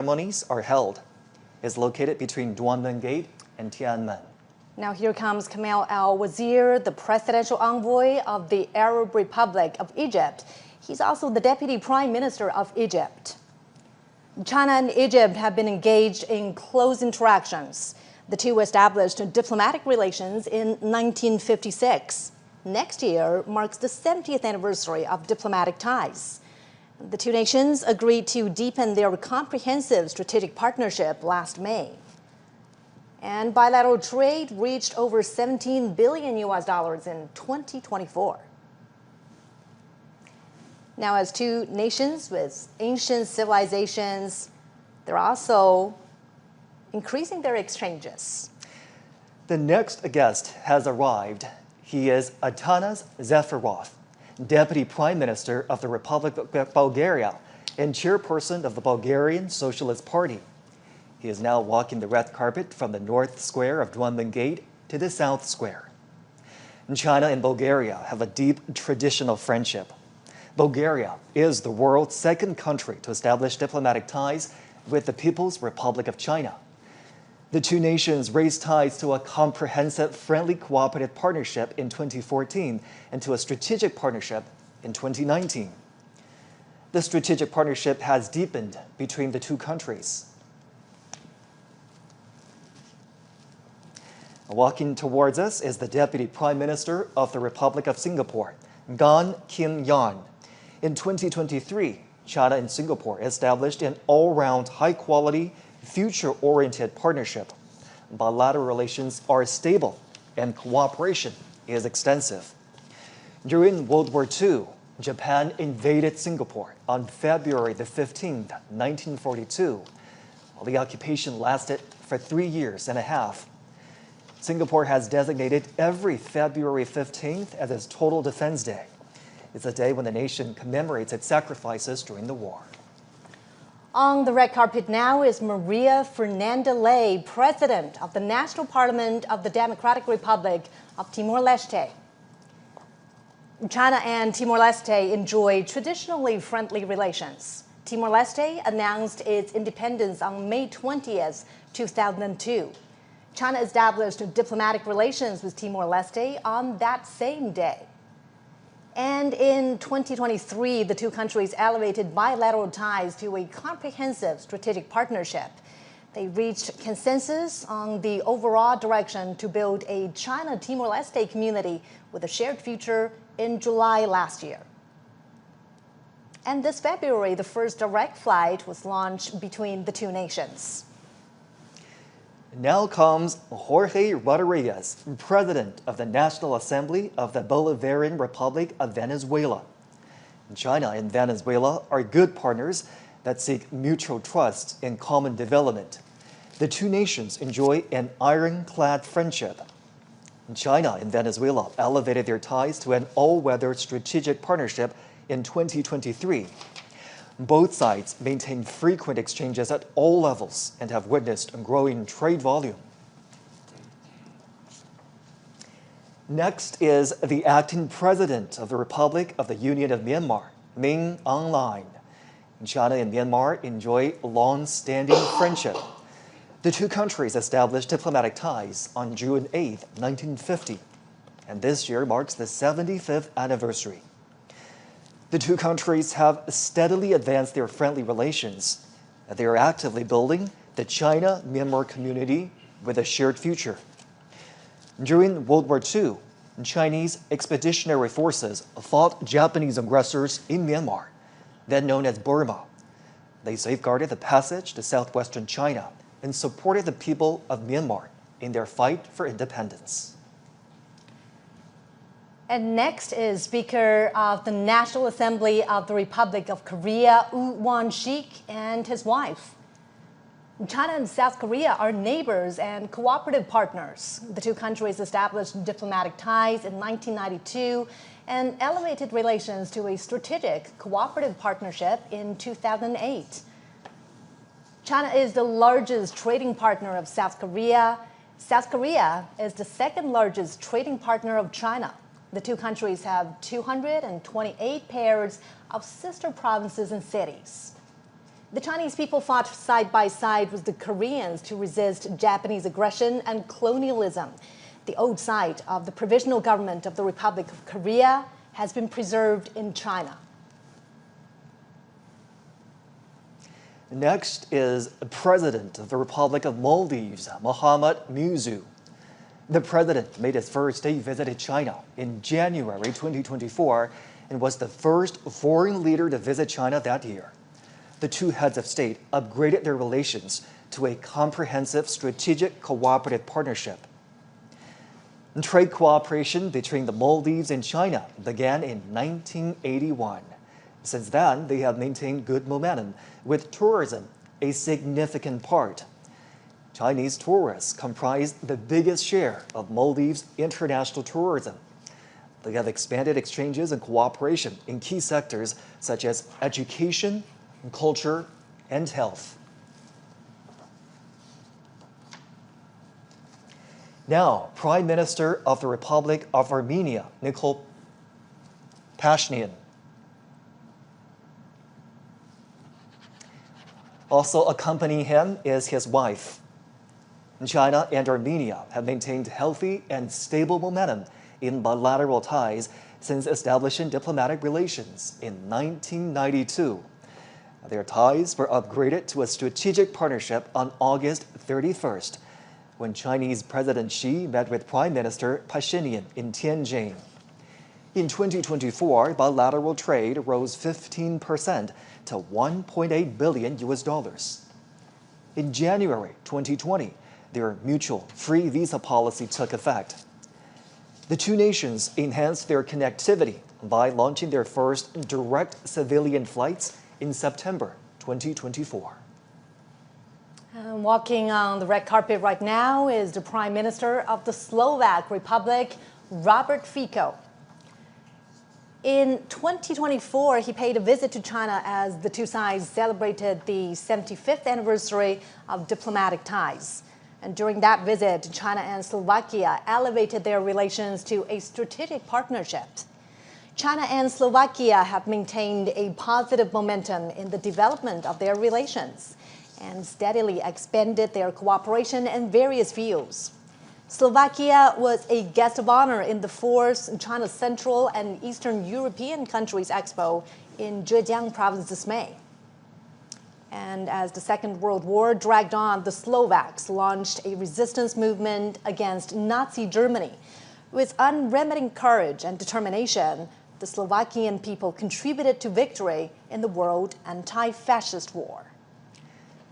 ceremonies are held. It's located between Duanmen Gate and Tiananmen. Now here comes Kamal al-Wazir, the presidential envoy of the Arab Republic of Egypt. He's also the deputy prime minister of Egypt. China and Egypt have been engaged in close interactions. The two established diplomatic relations in 1956. Next year marks the 70th anniversary of diplomatic ties. The two nations agreed to deepen their comprehensive strategic partnership last May. And bilateral trade reached over $17 billion in 2024. Now, as two nations with ancient civilizations, they're also increasing their exchanges. The next guest has arrived. He is Atanas Zafarov, Deputy Prime Minister of the Republic of Bulgaria and chairperson of the Bulgarian Socialist Party. He is now walking the red carpet from the north square of Duanmen Gate to the south square. China and Bulgaria have a deep traditional friendship. Bulgaria is the world's second country to establish diplomatic ties with the People's Republic of China. The two nations raised ties to a comprehensive, friendly, cooperative partnership in 2014 and to a strategic partnership in 2019. The strategic partnership has deepened between the two countries. Walking towards us is the Deputy Prime Minister of the Republic of Singapore, Gan Kim Yan. In 2023, China and Singapore established an all-round, high-quality, future-oriented partnership. Bilateral relations are stable and cooperation is extensive. During World War II, Japan invaded Singapore on February the 15th, 1942. The occupation lasted for 3 years and a half. Singapore has designated every February 15th as its Total Defense Day. It's a day when the nation commemorates its sacrifices during the war. On the red carpet now is Maria Fernanda Ley, President of the National Parliament of the Democratic Republic of Timor-Leste. China and Timor-Leste enjoy traditionally friendly relations. Timor-Leste announced its independence on May 20th, 2002. China established diplomatic relations with Timor-Leste on that same day. And in 2023, the two countries elevated bilateral ties to a comprehensive strategic partnership. They reached consensus on the overall direction to build a China-Timor-Leste community with a shared future in July last year. And this February, the first direct flight was launched between the two nations. Now comes Jorge Rodriguez, President of the National Assembly of the Bolivarian Republic of Venezuela. China and Venezuela are good partners that seek mutual trust and common development. The two nations enjoy an ironclad friendship. China and Venezuela elevated their ties to an all-weather strategic partnership in 2023. Both sides maintain frequent exchanges at all levels and have witnessed a growing trade volume. Next is the acting president of the Republic of the Union of Myanmar, Min Aung Hlaing. China and Myanmar enjoy long-standing friendship. The two countries established diplomatic ties on June 8, 1950, and this year marks the 75th anniversary. The two countries have steadily advanced their friendly relations. They are actively building the China-Myanmar community with a shared future. During World War II, Chinese expeditionary forces fought Japanese aggressors in Myanmar, then known as Burma. They safeguarded the passage to southwestern China and supported the people of Myanmar in their fight for independence. And next is Speaker of the National Assembly of the Republic of Korea, Woo Won-sik, and his wife. China and South Korea are neighbors and cooperative partners. The two countries established diplomatic ties in 1992 and elevated relations to a strategic cooperative partnership in 2008. China is the largest trading partner of South Korea. South Korea is the second largest trading partner of China. The two countries have 228 pairs of sister provinces and cities. The Chinese people fought side by side with the Koreans to resist Japanese aggression and colonialism. The old site of the Provisional Government of the Republic of Korea has been preserved in China. Next is the President of the Republic of Maldives, Mohamed Muzu. The president made his first state visit to China in January 2024 and was the first foreign leader to visit China that year. The two heads of state upgraded their relations to a comprehensive strategic cooperative partnership. Trade cooperation between the Maldives and China began in 1981. Since then, they have maintained good momentum, with tourism a significant part. Chinese tourists comprise the biggest share of Maldives' international tourism. They have expanded exchanges and cooperation in key sectors such as education, culture, and health. Now, Prime Minister of the Republic of Armenia, Nikol Pashinyan. Also accompanying him is his wife. China and Armenia have maintained healthy and stable momentum in bilateral ties since establishing diplomatic relations in 1992. Their ties were upgraded to a strategic partnership on August 31st, when Chinese President Xi met with Prime Minister Pashinyan in Tianjin. In 2024, bilateral trade rose 15% to $1.8 billion. In January 2020, their mutual free visa policy took effect. The two nations enhanced their connectivity by launching their first direct civilian flights in September 2024. Walking on the red carpet right now is the Prime Minister of the Slovak Republic, Robert Fico. In 2024, he paid a visit to China as the two sides celebrated the 75th anniversary of diplomatic ties. And during that visit, China and Slovakia elevated their relations to a strategic partnership. China and Slovakia have maintained a positive momentum in the development of their relations and steadily expanded their cooperation in various fields. Slovakia was a guest of honor in the 4th China's Central and Eastern European Countries Expo in Zhejiang province this May. And as the Second World War dragged on, the Slovaks launched a resistance movement against Nazi Germany. With unremitting courage and determination, the Slovakian people contributed to victory in the World Anti-Fascist War.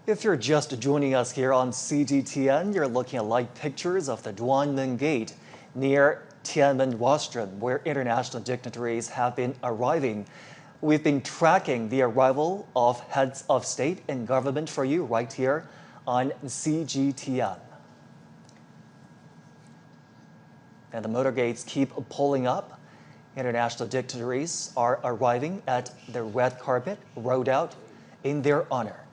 If you're just joining us here on CGTN, you're looking at live pictures of the Duanmen Gate near Tiananmen Rostrum, where international dignitaries have been arriving. We've been tracking the arrival of heads of state and government for you right here on CGTN. And the motorgates keep pulling up. International dignitaries are arriving at the red carpet rolled out in their honor.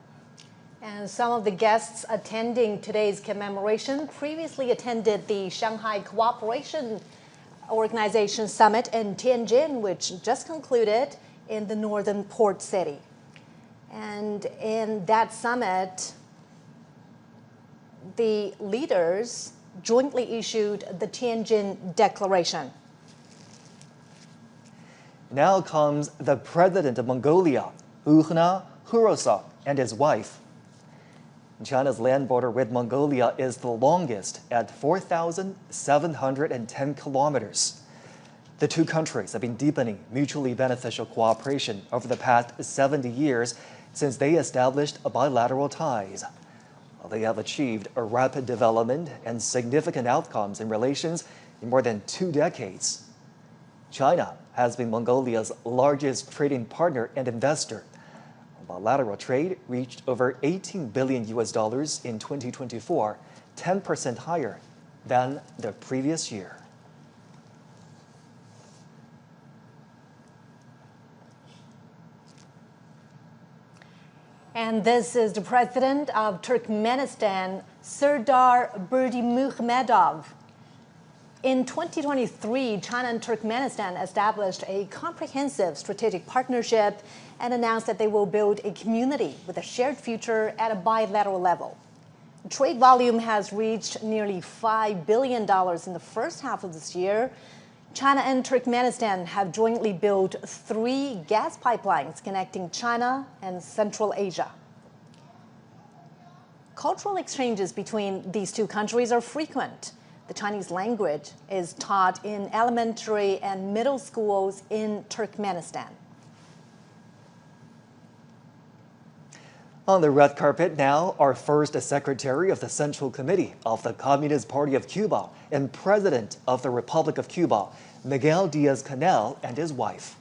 And some of the guests attending today's commemoration previously attended the Shanghai Cooperation Organization Summit in Tianjin, which just concluded in the northern port city. And in that summit, the leaders jointly issued the Tianjin Declaration. Now comes the president of Mongolia, Ukhna Hurosa, and his wife. China's land border with Mongolia is the longest at 4,710 kilometers. The two countries have been deepening mutually beneficial cooperation over the past 70 years since they established bilateral ties. They have achieved a rapid development and significant outcomes in relations in more than 2 decades. China has been Mongolia's largest trading partner and investor. Bilateral trade reached over $18 billion in 2024, 10% higher than the previous year. And this is the president of Turkmenistan, Serdar Berdimuhamedov. In 2023, China and Turkmenistan established a comprehensive strategic partnership and announced that they will build a community with a shared future at a bilateral level. Trade volume has reached nearly $5 billion in the first half of this year. China and Turkmenistan have jointly built 3 gas pipelines connecting China and Central Asia. Cultural exchanges between these two countries are frequent. The Chinese language is taught in elementary and middle schools in Turkmenistan. On the red carpet now, our first Secretary of the Central Committee of the Communist Party of Cuba and President of the Republic of Cuba, Miguel Diaz-Canel, and his wife.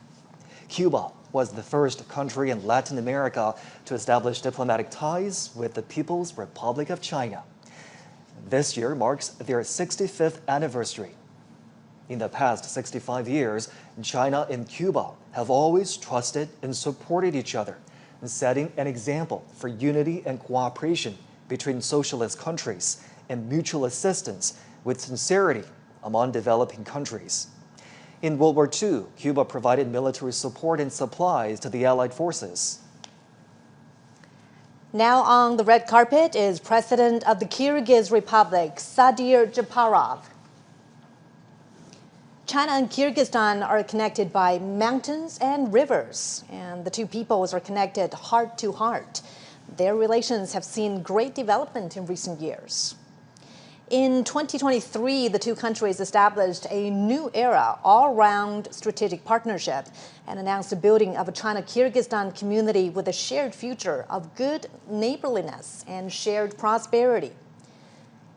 Cuba was the first country in Latin America to establish diplomatic ties with the People's Republic of China. This year marks their 65th anniversary. In the past 65 years, China and Cuba have always trusted and supported each other, setting an example for unity and cooperation between socialist countries and mutual assistance with sincerity among developing countries. In World War II, Cuba provided military support and supplies to the Allied forces. Now on the red carpet is President of the Kyrgyz Republic, Sadir Japarov. China and Kyrgyzstan are connected by mountains and rivers, and the two peoples are connected heart to heart. Their relations have seen great development in recent years. In 2023, the two countries established a new era all-round strategic partnership and announced the building of a China-Kyrgyzstan community with a shared future of good neighborliness and shared prosperity.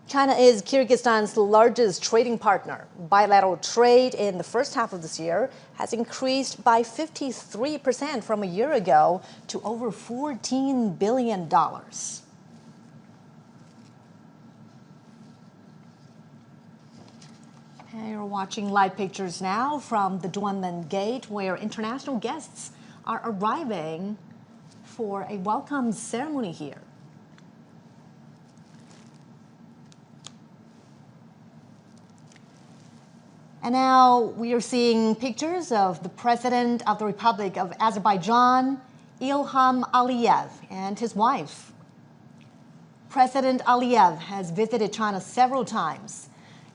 China is Kyrgyzstan's largest trading partner. Bilateral trade in the first half of this year has increased by 53% from a year ago to over $14 billion. You're watching live pictures now from the Duanmen Gate, where international guests are arriving for a welcome ceremony here. And now we are seeing pictures of the President of the Republic of Azerbaijan, Ilham Aliyev, and his wife. President Aliyev has visited China several times.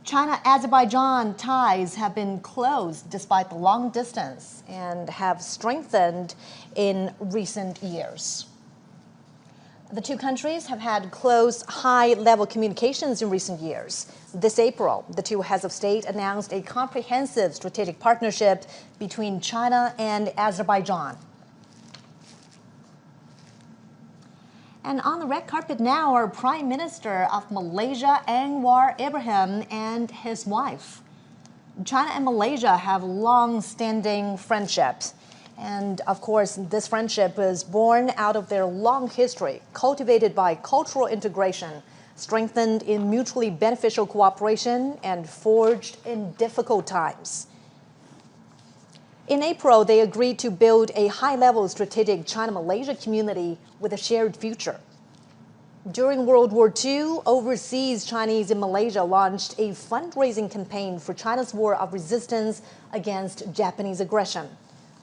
China-Azerbaijan ties have been close despite the long distance and have strengthened in recent years. The two countries have had close, high-level communications in recent years. This April, the two heads of state announced a comprehensive strategic partnership between China and Azerbaijan. And on the red carpet now are Prime Minister of Malaysia, Anwar Ibrahim, and his wife. China and Malaysia have long-standing friendships. And of course, this friendship is born out of their long history, cultivated by cultural integration, strengthened in mutually beneficial cooperation, and forged in difficult times. In April, they agreed to build a high-level strategic China-Malaysia community with a shared future. During World War II, overseas Chinese in Malaysia launched a fundraising campaign for China's war of resistance against Japanese aggression.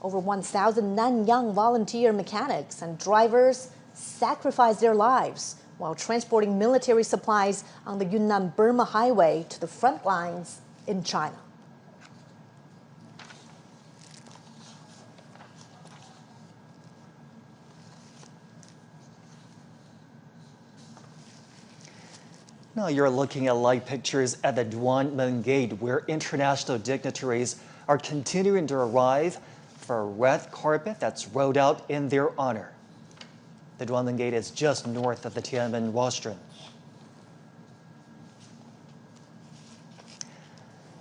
Over 1,000 non-young volunteer mechanics and drivers sacrificed their lives while transporting military supplies on the Yunnan-Burma highway to the front lines in China. Now you're looking at live pictures at the Duanmen Gate, where international dignitaries are continuing to arrive for a red carpet that's rolled out in their honor. The Duanmen Gate is just north of the Tiananmen rostrum.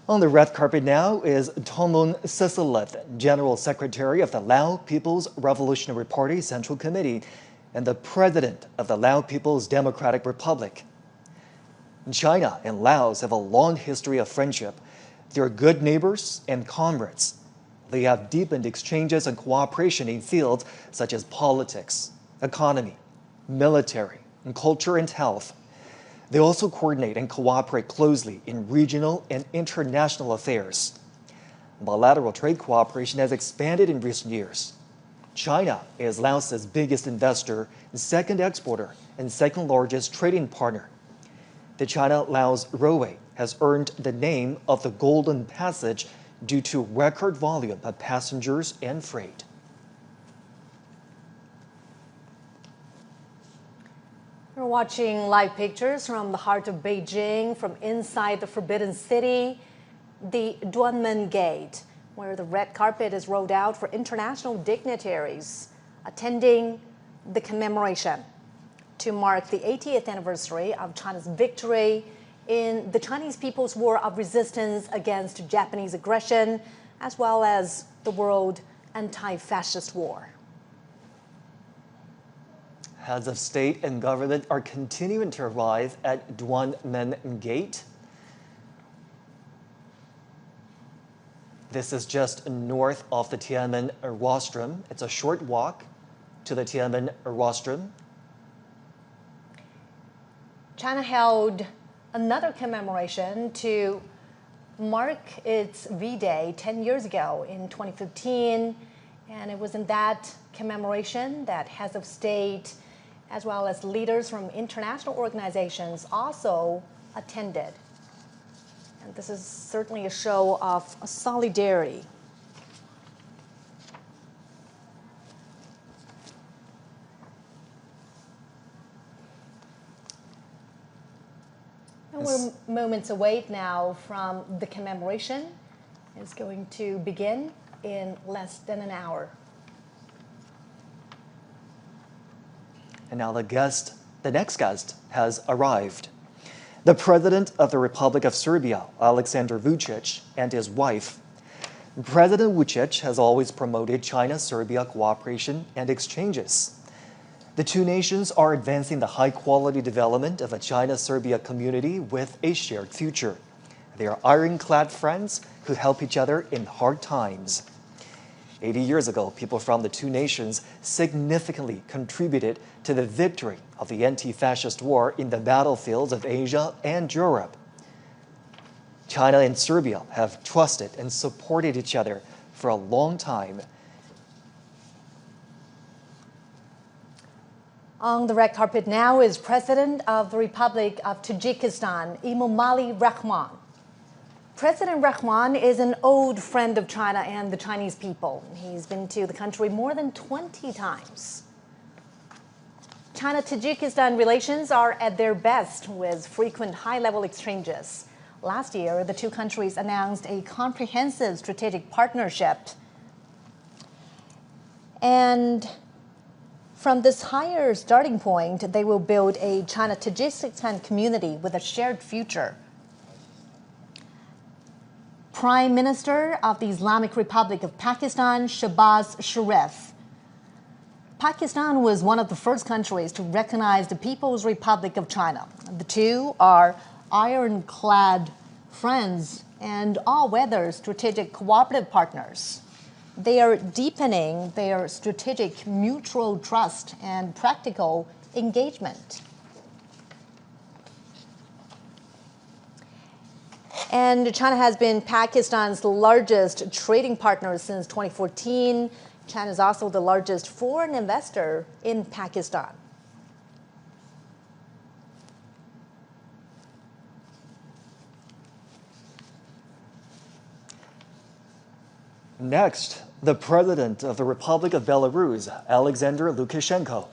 On the red carpet now is Tonglun Sisilith, General Secretary of the Lao People's Revolutionary Party Central Committee and the President of the Lao People's Democratic Republic. China and Laos have a long history of friendship. They're good neighbors and comrades. They have deepened exchanges and cooperation in fields such as politics, economy, military, and culture and health. They also coordinate and cooperate closely in regional and international affairs. Bilateral trade cooperation has expanded in recent years. China is Laos's biggest investor, second exporter, and second largest trading partner. The China-Laos Railway has earned the name of the Golden Passage due to record volume of passengers and freight. We're watching live pictures from the heart of Beijing, from inside the Forbidden City, the Duanmen Gate, where the red carpet is rolled out for international dignitaries attending the commemoration to mark the 80th anniversary of China's victory in the Chinese People's War of Resistance against Japanese aggression, as well as the World Anti-Fascist War. Heads of state and government are continuing to arrive at Duanmen Gate. This is just north of the Tiananmen rostrum. It's a short walk to the Tiananmen rostrum. China held another commemoration to mark its V-Day 10 years ago in 2015. And it was in that commemoration that heads of state, as well as leaders from international organizations, also attended. And this is certainly a show of solidarity. And we're moments away now from the commemoration. It's going to begin in less than an hour. And now the next guest has arrived. The President of the Republic of Serbia, Aleksandar Vučić, and his wife. President Vučić has always promoted China-Serbia cooperation and exchanges. The two nations are advancing the high-quality development of a China-Serbia community with a shared future. They are ironclad friends who help each other in hard times. 80 years ago, people from the two nations significantly contributed to the victory of the anti-fascist war in the battlefields of Asia and Europe. China and Serbia have trusted and supported each other for a long time. On the red carpet now is President of the Republic of Tajikistan, Emomali Rahmon. President Rahmon is an old friend of China and the Chinese people. He's been to the country more than 20 times. China-Tajikistan relations are at their best with frequent high-level exchanges. Last year, the two countries announced a comprehensive strategic partnership. And from this higher starting point, they will build a China-Tajikistan community with a shared future. Prime Minister of the Islamic Republic of Pakistan, Shahbaz Sharif. Pakistan was one of the first countries to recognize the People's Republic of China. The two are ironclad friends and all-weather strategic cooperative partners. They are deepening their strategic mutual trust and practical engagement. And China has been Pakistan's largest trading partner since 2014. China is also the largest foreign investor in Pakistan. Next, the President of the Republic of Belarus, Alexander Lukashenko.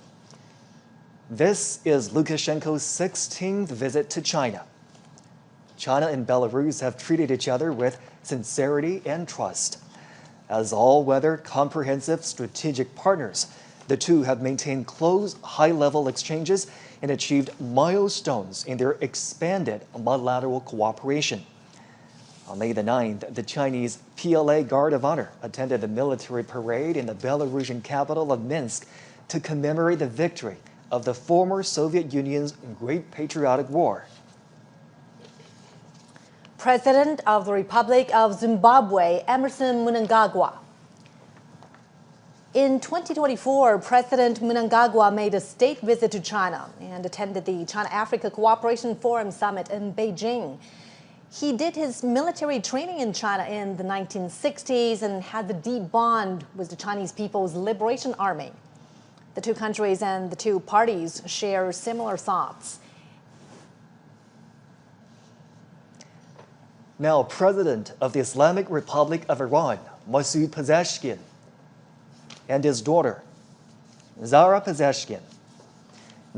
This is Lukashenko's 16th visit to China. China and Belarus have treated each other with sincerity and trust. As all-weather, comprehensive strategic partners, the two have maintained close, high-level exchanges and achieved milestones in their expanded bilateral cooperation. On May the 9th, the Chinese PLA Guard of Honor attended the military parade in the Belarusian capital of Minsk to commemorate the victory of the former Soviet Union's Great Patriotic War. President of the Republic of Zimbabwe, Emmerson Mnangagwa. In 2024, President Mnangagwa made a state visit to China and attended the China-Africa Cooperation Forum Summit in Beijing. He did his military training in China in the 1960s and had a deep bond with the Chinese People's Liberation Army. The two countries and the two parties share similar thoughts. Now, President of the Islamic Republic of Iran, Masoud Pezeshkian, and his daughter, Zahra Pezeshkian.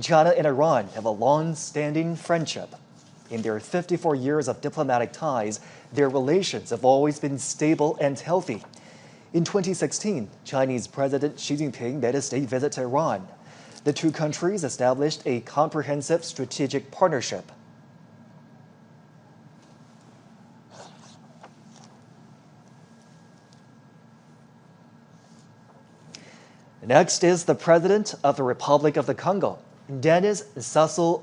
China and Iran have a long-standing friendship. In their 54 years of diplomatic ties, their relations have always been stable and healthy. In 2016, Chinese President Xi Jinping made a state visit to Iran. The two countries established a comprehensive strategic partnership. Next is the President of the Republic of the Congo, Denis Sassou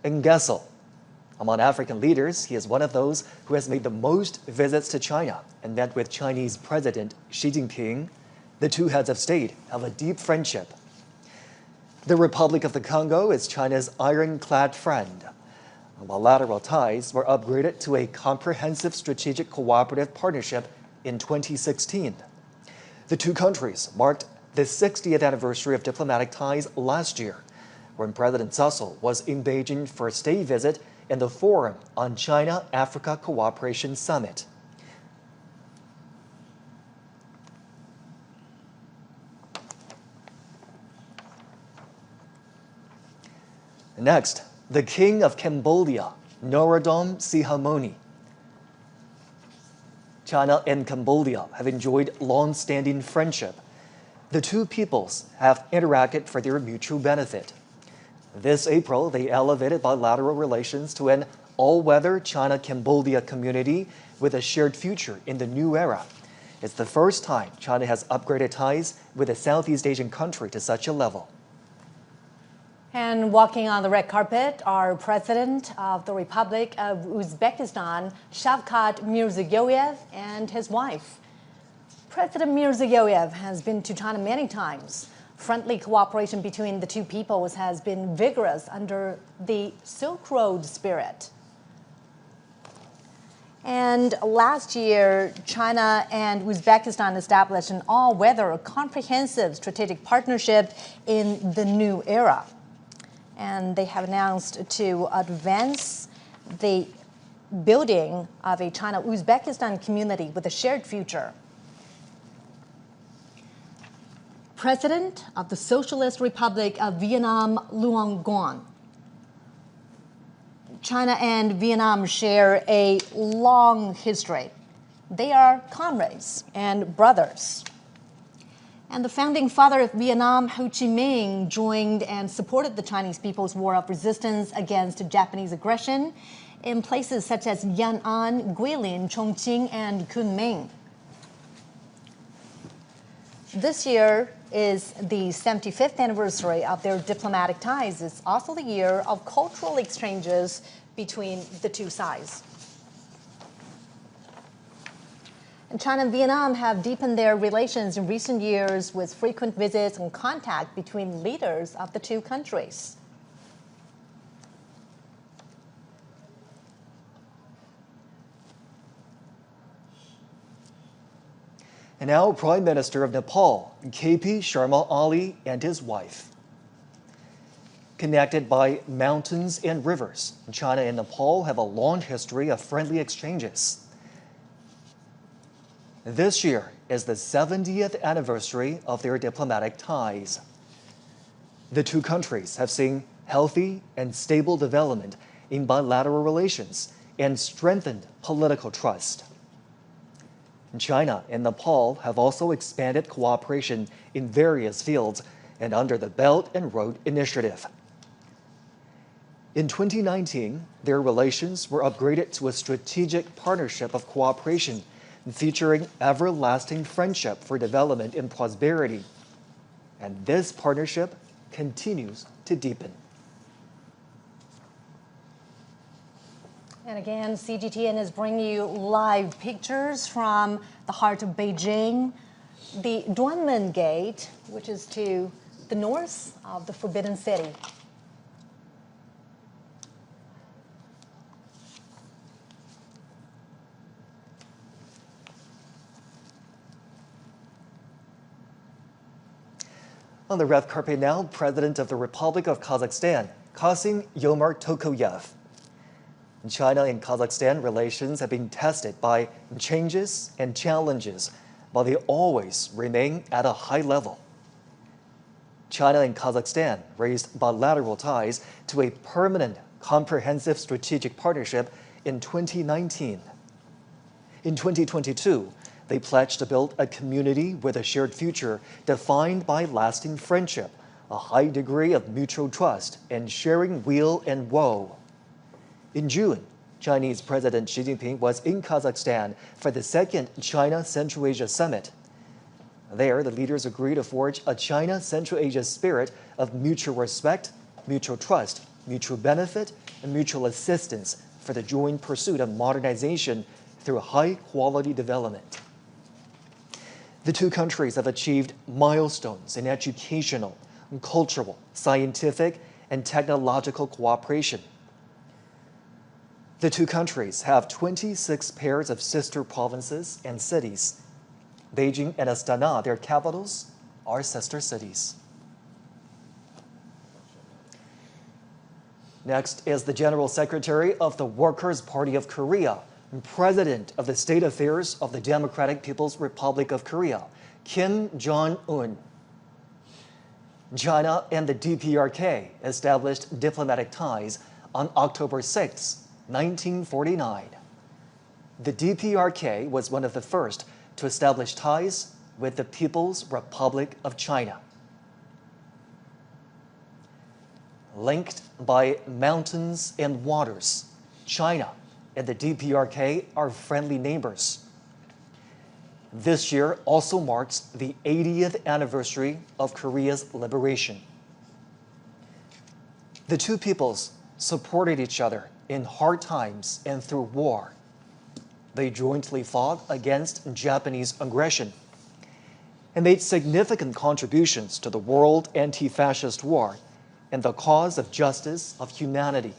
Nguesso. Among African leaders, he is one of those who has made the most visits to China and met with Chinese President Xi Jinping. The two heads of state have a deep friendship. The Republic of the Congo is China's ironclad friend. Bilateral ties were upgraded to a comprehensive strategic cooperative partnership in 2016. The two countries marked the 60th anniversary of diplomatic ties last year, when President Sassou was in Beijing for a state visit in the Forum on China-Africa Cooperation Summit. Next, the King of Cambodia, Norodom Sihamoni. China and Cambodia have enjoyed long-standing friendship. The two peoples have interacted for their mutual benefit. This April, they elevated bilateral relations to an all-weather China-Cambodia community with a shared future in the new era. It's the first time China has upgraded ties with a Southeast Asian country to such a level. And walking on the red carpet are President of the Republic of Uzbekistan, Shavkat Mirziyoyev, and his wife. President Mirziyoyev has been to China many times. Friendly cooperation between the two peoples has been vigorous under the Silk Road spirit. And last year, China and Uzbekistan established an all-weather comprehensive strategic partnership in the new era. And they have announced to advance the building of a China-Uzbekistan community with a shared future. President of the Socialist Republic of Vietnam, Luong Nguyen. China and Vietnam share a long history. They are comrades and brothers. And the founding father of Vietnam, Ho Chi Minh, joined and supported the Chinese People's War of Resistance against Japanese aggression in places such as Yan An, Guilin, Chongqing, and Kunming. This year is the 75th anniversary of their diplomatic ties. It's also the year of cultural exchanges between the two sides. And China and Vietnam have deepened their relations in recent years with frequent visits and contact between leaders of the two countries. And now, Prime Minister of Nepal, KP Sharma Ali, and his wife. Connected by mountains and rivers, China and Nepal have a long history of friendly exchanges. This year is the 70th anniversary of their diplomatic ties. The two countries have seen healthy and stable development in bilateral relations and strengthened political trust. China and Nepal have also expanded cooperation in various fields and under the Belt and Road Initiative. In 2019, their relations were upgraded to a strategic partnership of cooperation featuring everlasting friendship for development and prosperity. And this partnership continues to deepen. And again, CGTN is bringing you live pictures from the heart of Beijing. the Duanmen Gate, which is to the north of the Forbidden City. On the red carpet now, President of the Republic of Kazakhstan, Kassym-Jomart Tokayev. China and Kazakhstan relations have been tested by changes and challenges, but they always remain at a high level. China and Kazakhstan raised bilateral ties to a permanent, comprehensive strategic partnership in 2019. In 2022, they pledged to build a community with a shared future defined by lasting friendship, a high degree of mutual trust, and sharing weal and woe. In June, Chinese President Xi Jinping was in Kazakhstan for the second China-Central Asia Summit. There, the leaders agreed to forge a China-Central Asia spirit of mutual respect, mutual trust, mutual benefit, and mutual assistance for the joint pursuit of modernization through high-quality development. The two countries have achieved milestones in educational, cultural, scientific, and technological cooperation. The two countries have 26 pairs of sister provinces and cities. Beijing and Astana, their capitals, are sister cities. Next is the General Secretary of the Workers' Party of Korea, and President of the State Affairs of the Democratic People's Republic of Korea, Kim Jong-un. China and the DPRK established diplomatic ties on October 6, 1949. The DPRK was one of the first to establish ties with the People's Republic of China. Linked by mountains and waters, China and the DPRK are friendly neighbors. This year also marks the 80th anniversary of Korea's liberation. The two peoples supported each other in hard times and through war. They jointly fought against Japanese aggression and made significant contributions to the World Anti-Fascist War and the cause of justice of humanity.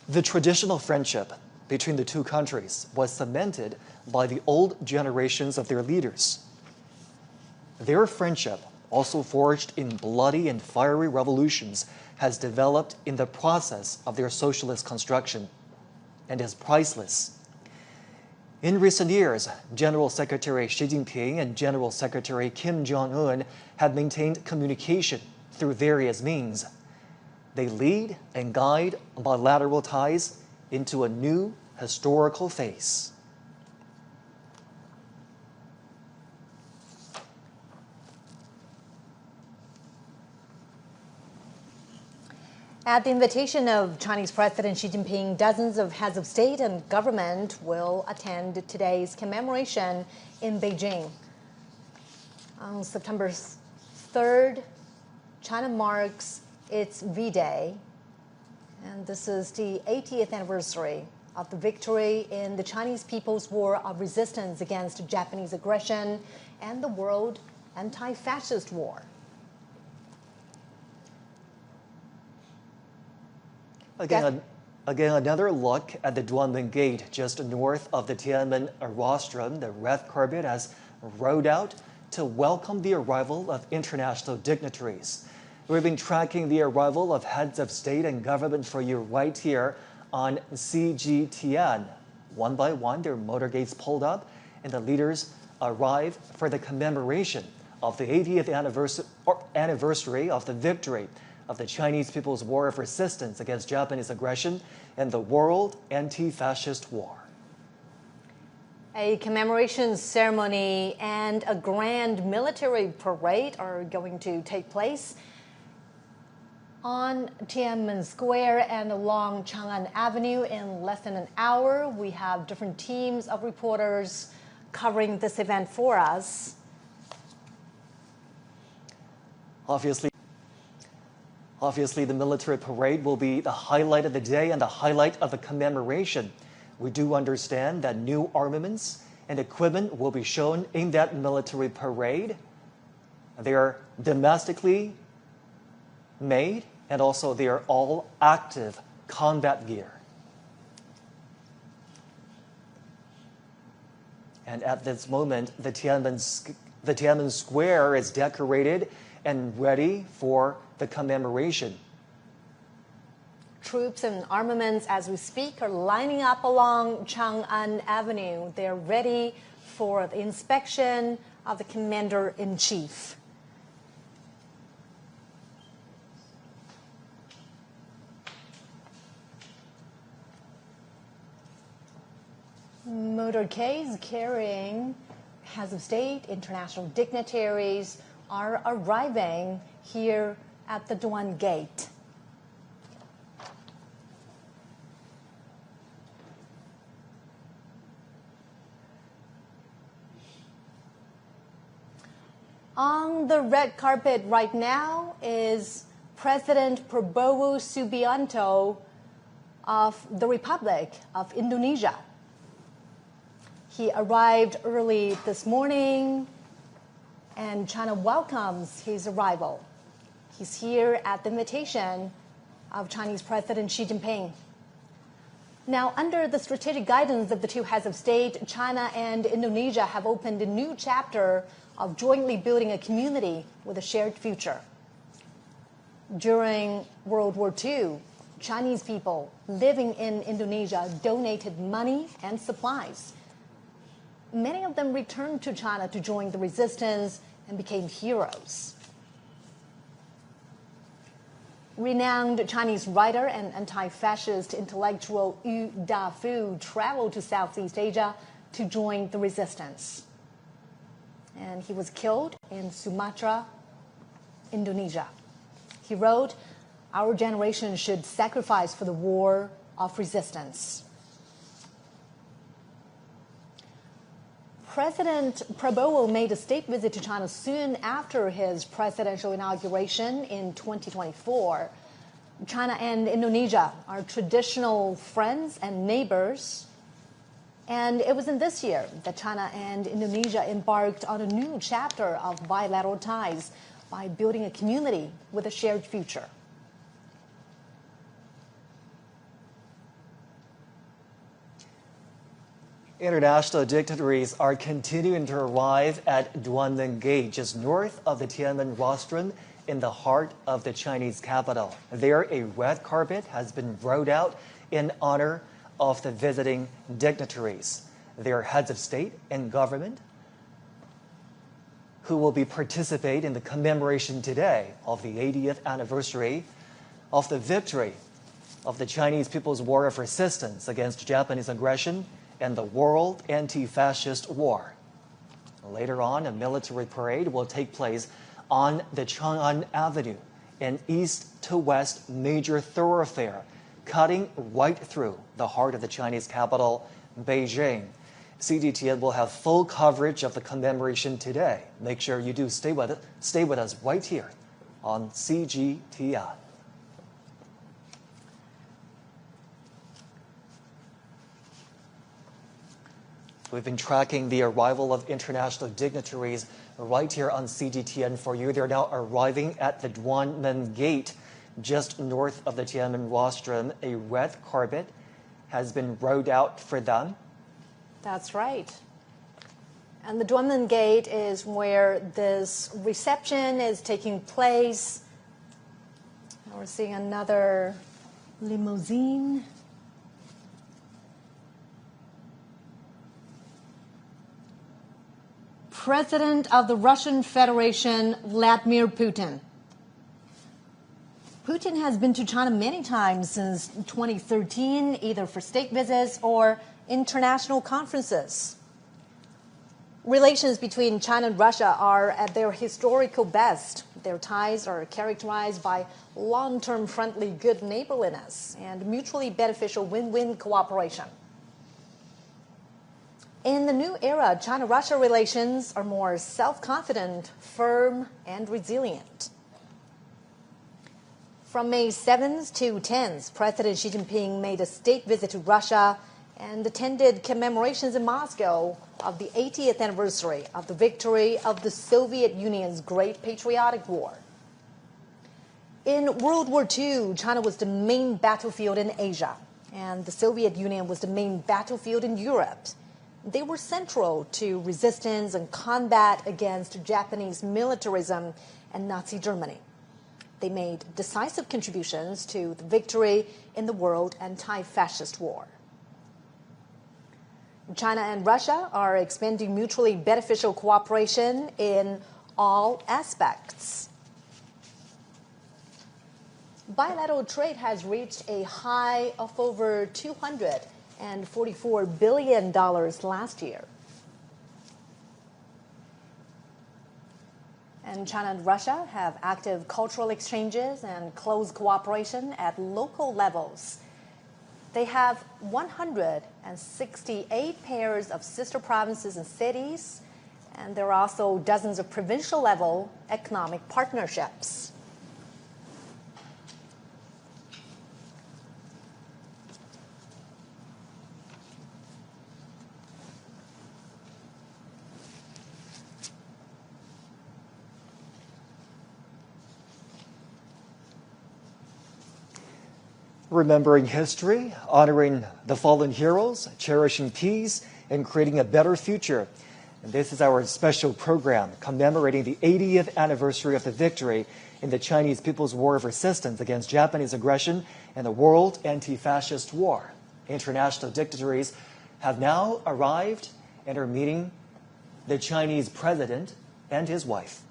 The traditional friendship between the two countries was cemented by the old generations of their leaders. Their friendship, also forged in bloody and fiery revolutions, has developed in the process of their socialist construction and is priceless. In recent years, General Secretary Xi Jinping and General Secretary Kim Jong-un have maintained communication through various means. They lead and guide bilateral ties into a new historical phase. At the invitation of Chinese President Xi Jinping, dozens of heads of state and government will attend today's commemoration in Beijing. On September 3rd, China marks its V-Day, and this is the 80th anniversary of the victory in the Chinese People's War of Resistance against Japanese aggression and the World Anti-Fascist War. Again, another look at the Duanmen Gate just north of the Tiananmen rostrum. The red carpet has rolled out to welcome the arrival of international dignitaries. We've been tracking the arrival of heads of state and government for you right here on CGTN. One by one, their motorcades pulled up, and the leaders arrive for the commemoration of the 80th anniversary of the victory of the Chinese People's War of Resistance against Japanese aggression and the World Anti-Fascist War. A commemoration ceremony and a grand military parade are going to take place on Tiananmen Square and along Chang'an Avenue in less than an hour. We have different teams of reporters covering this event for us. Obviously, the military parade will be the highlight of the day and the highlight of the commemoration. We do understand that new armaments and equipment will be shown in that military parade. They are domestically made, and also they are all active combat gear. And at this moment, the Tiananmen Square is decorated and ready for the commemoration. Troops and armaments, as we speak, are lining up along Chang'an Avenue. They're ready for the inspection of the Commander-in-Chief. Motorcades carrying heads of state, international dignitaries are arriving here at the Duan Gate. On the red carpet right now is President Prabowo Subianto of the Republic of Indonesia. He arrived early this morning, and China welcomes his arrival. He's here at the invitation of Chinese President Xi Jinping. Now, under the strategic guidance of the two heads of state, China and Indonesia have opened a new chapter of jointly building a community with a shared future. During World War II, Chinese people living in Indonesia donated money and supplies. Many of them returned to China to join the resistance and became heroes. Renowned Chinese writer and anti-fascist intellectual Yu Dafu traveled to Southeast Asia to join the resistance. And he was killed in Sumatra, Indonesia. He wrote, "Our generation should sacrifice for the war of resistance." President Prabowo made a state visit to China soon after his presidential inauguration in 2024. China and Indonesia are traditional friends and neighbors. And it was in this year that China and Indonesia embarked on a new chapter of bilateral ties by building a community with a shared future. International dignitaries are continuing to arrive at Duanmen Gate, just north of the Tiananmen rostrum in the heart of the Chinese capital. There, a red carpet has been rolled out in honor of the visiting dignitaries. They are heads of state and government who will be participating in the commemoration today of the 80th anniversary of the victory of the Chinese People's War of Resistance against Japanese aggression and the World Anti-Fascist War. Later on, a military parade will take place on the Chang'an Avenue, an east-to-west major thoroughfare cutting right through the heart of the Chinese capital, Beijing. CGTN will have full coverage of the commemoration today. Make sure you do stay with us right here on CGTN. We've been tracking the arrival of international dignitaries right here on CGTN for you. They're now arriving at the Duanmen Gate, just north of the Tiananmen rostrum. A red carpet has been rolled out for them. That's right. And the Duanmen Gate is where this reception is taking place. Now we're seeing another limousine. President of the Russian Federation, Vladimir Putin. Putin has been to China many times since 2013, either for state visits or international conferences. Relations between China and Russia are at their historical best. Their ties are characterized by long-term friendly good neighborliness and mutually beneficial win-win cooperation. In the new era, China-Russia relations are more self-confident, firm, and resilient. From May 7th to 10th, President Xi Jinping made a state visit to Russia and attended commemorations in Moscow of the 80th anniversary of the victory of the Soviet Union's Great Patriotic War. In World War II, China was the main battlefield in Asia, and the Soviet Union was the main battlefield in Europe. They were central to resistance and combat against Japanese militarism and Nazi Germany. They made decisive contributions to the victory in the World Anti-Fascist War. China and Russia are expanding mutually beneficial cooperation in all aspects. Bilateral trade has reached a high of over $244 billion last year. And China and Russia have active cultural exchanges and close cooperation at local levels. They have 168 pairs of sister provinces and cities, and there are also dozens of provincial-level economic partnerships. Remembering history, honoring the fallen heroes, cherishing peace, and creating a better future. And this is our special program commemorating the 80th anniversary of the victory in the Chinese People's War of Resistance against Japanese aggression and the World Anti-Fascist War. International dignitaries have now arrived and are meeting the Chinese president and his wife.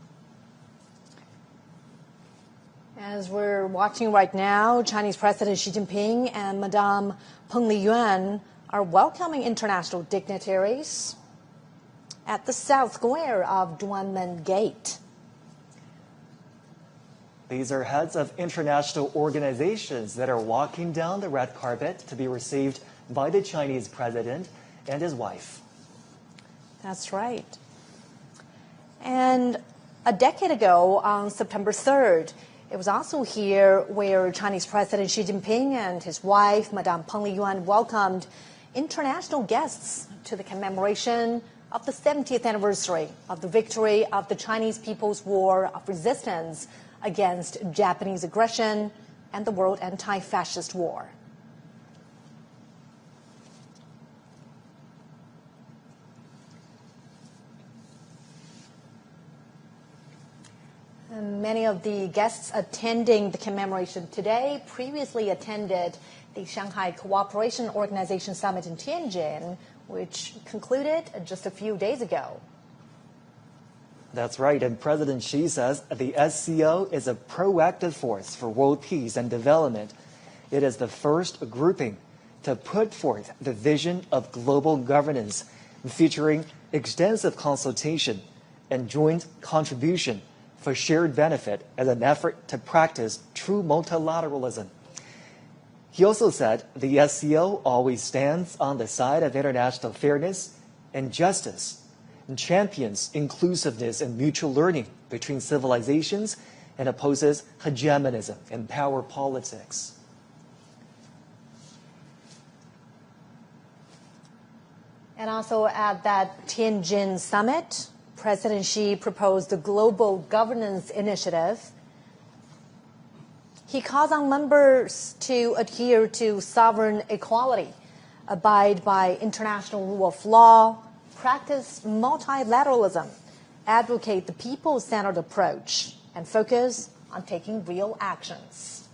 As we're watching right now, Chinese President Xi Jinping and Madame Peng Liyuan are welcoming international dignitaries at the South Square of Duanmen Gate. These are heads of international organizations that are walking down the red carpet to be received by the Chinese president and his wife. That's right. And a decade ago, on September 3rd, it was also here where Chinese President Xi Jinping and his wife, Madame Peng Liyuan, welcomed international guests to the commemoration of the 70th anniversary of the victory of the Chinese People's War of Resistance against Japanese aggression and the World Anti-Fascist War. Many of the guests attending the commemoration today previously attended the Shanghai Cooperation Organization Summit in Tianjin, which concluded just a few days ago. That's right, and President Xi says the SCO is a proactive force for world peace and development. It is the first grouping to put forth the vision of global governance, featuring extensive consultation and joint contribution for shared benefit as an effort to practice true multilateralism. He also said the SCO always stands on the side of international fairness and justice and champions inclusiveness and mutual learning between civilizations and opposes hegemonism and power politics. And also at that Tianjin summit, President Xi proposed the Global Governance Initiative. He calls on members to adhere to sovereign equality, abide by international rule of law, practice multilateralism, advocate the people-centered approach, and focus on taking real actions.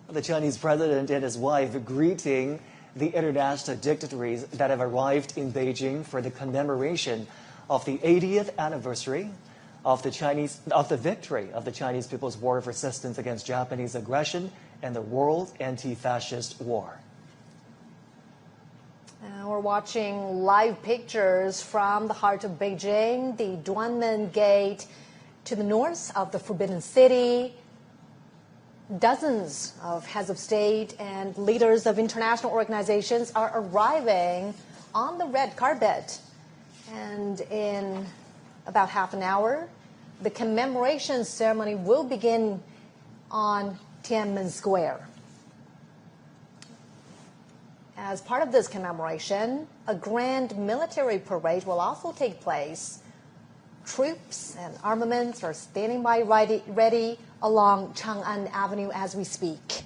The Chinese president and his wife greeting the international dignitaries that have arrived in Beijing for the commemoration of the 80th anniversary of the victory of the Chinese People's War of Resistance against Japanese aggression and the World Anti-Fascist War. We're watching live pictures from the heart of Beijing, the Duanmen Gate, to the north of the Forbidden City. Dozens of heads of state and leaders of international organizations are arriving on the red carpet. And in about half an hour, the commemoration ceremony will begin on Tiananmen Square. As part of this commemoration, a grand military parade will also take place. Troops and armaments are standing by ready along Chang'an Avenue as we speak.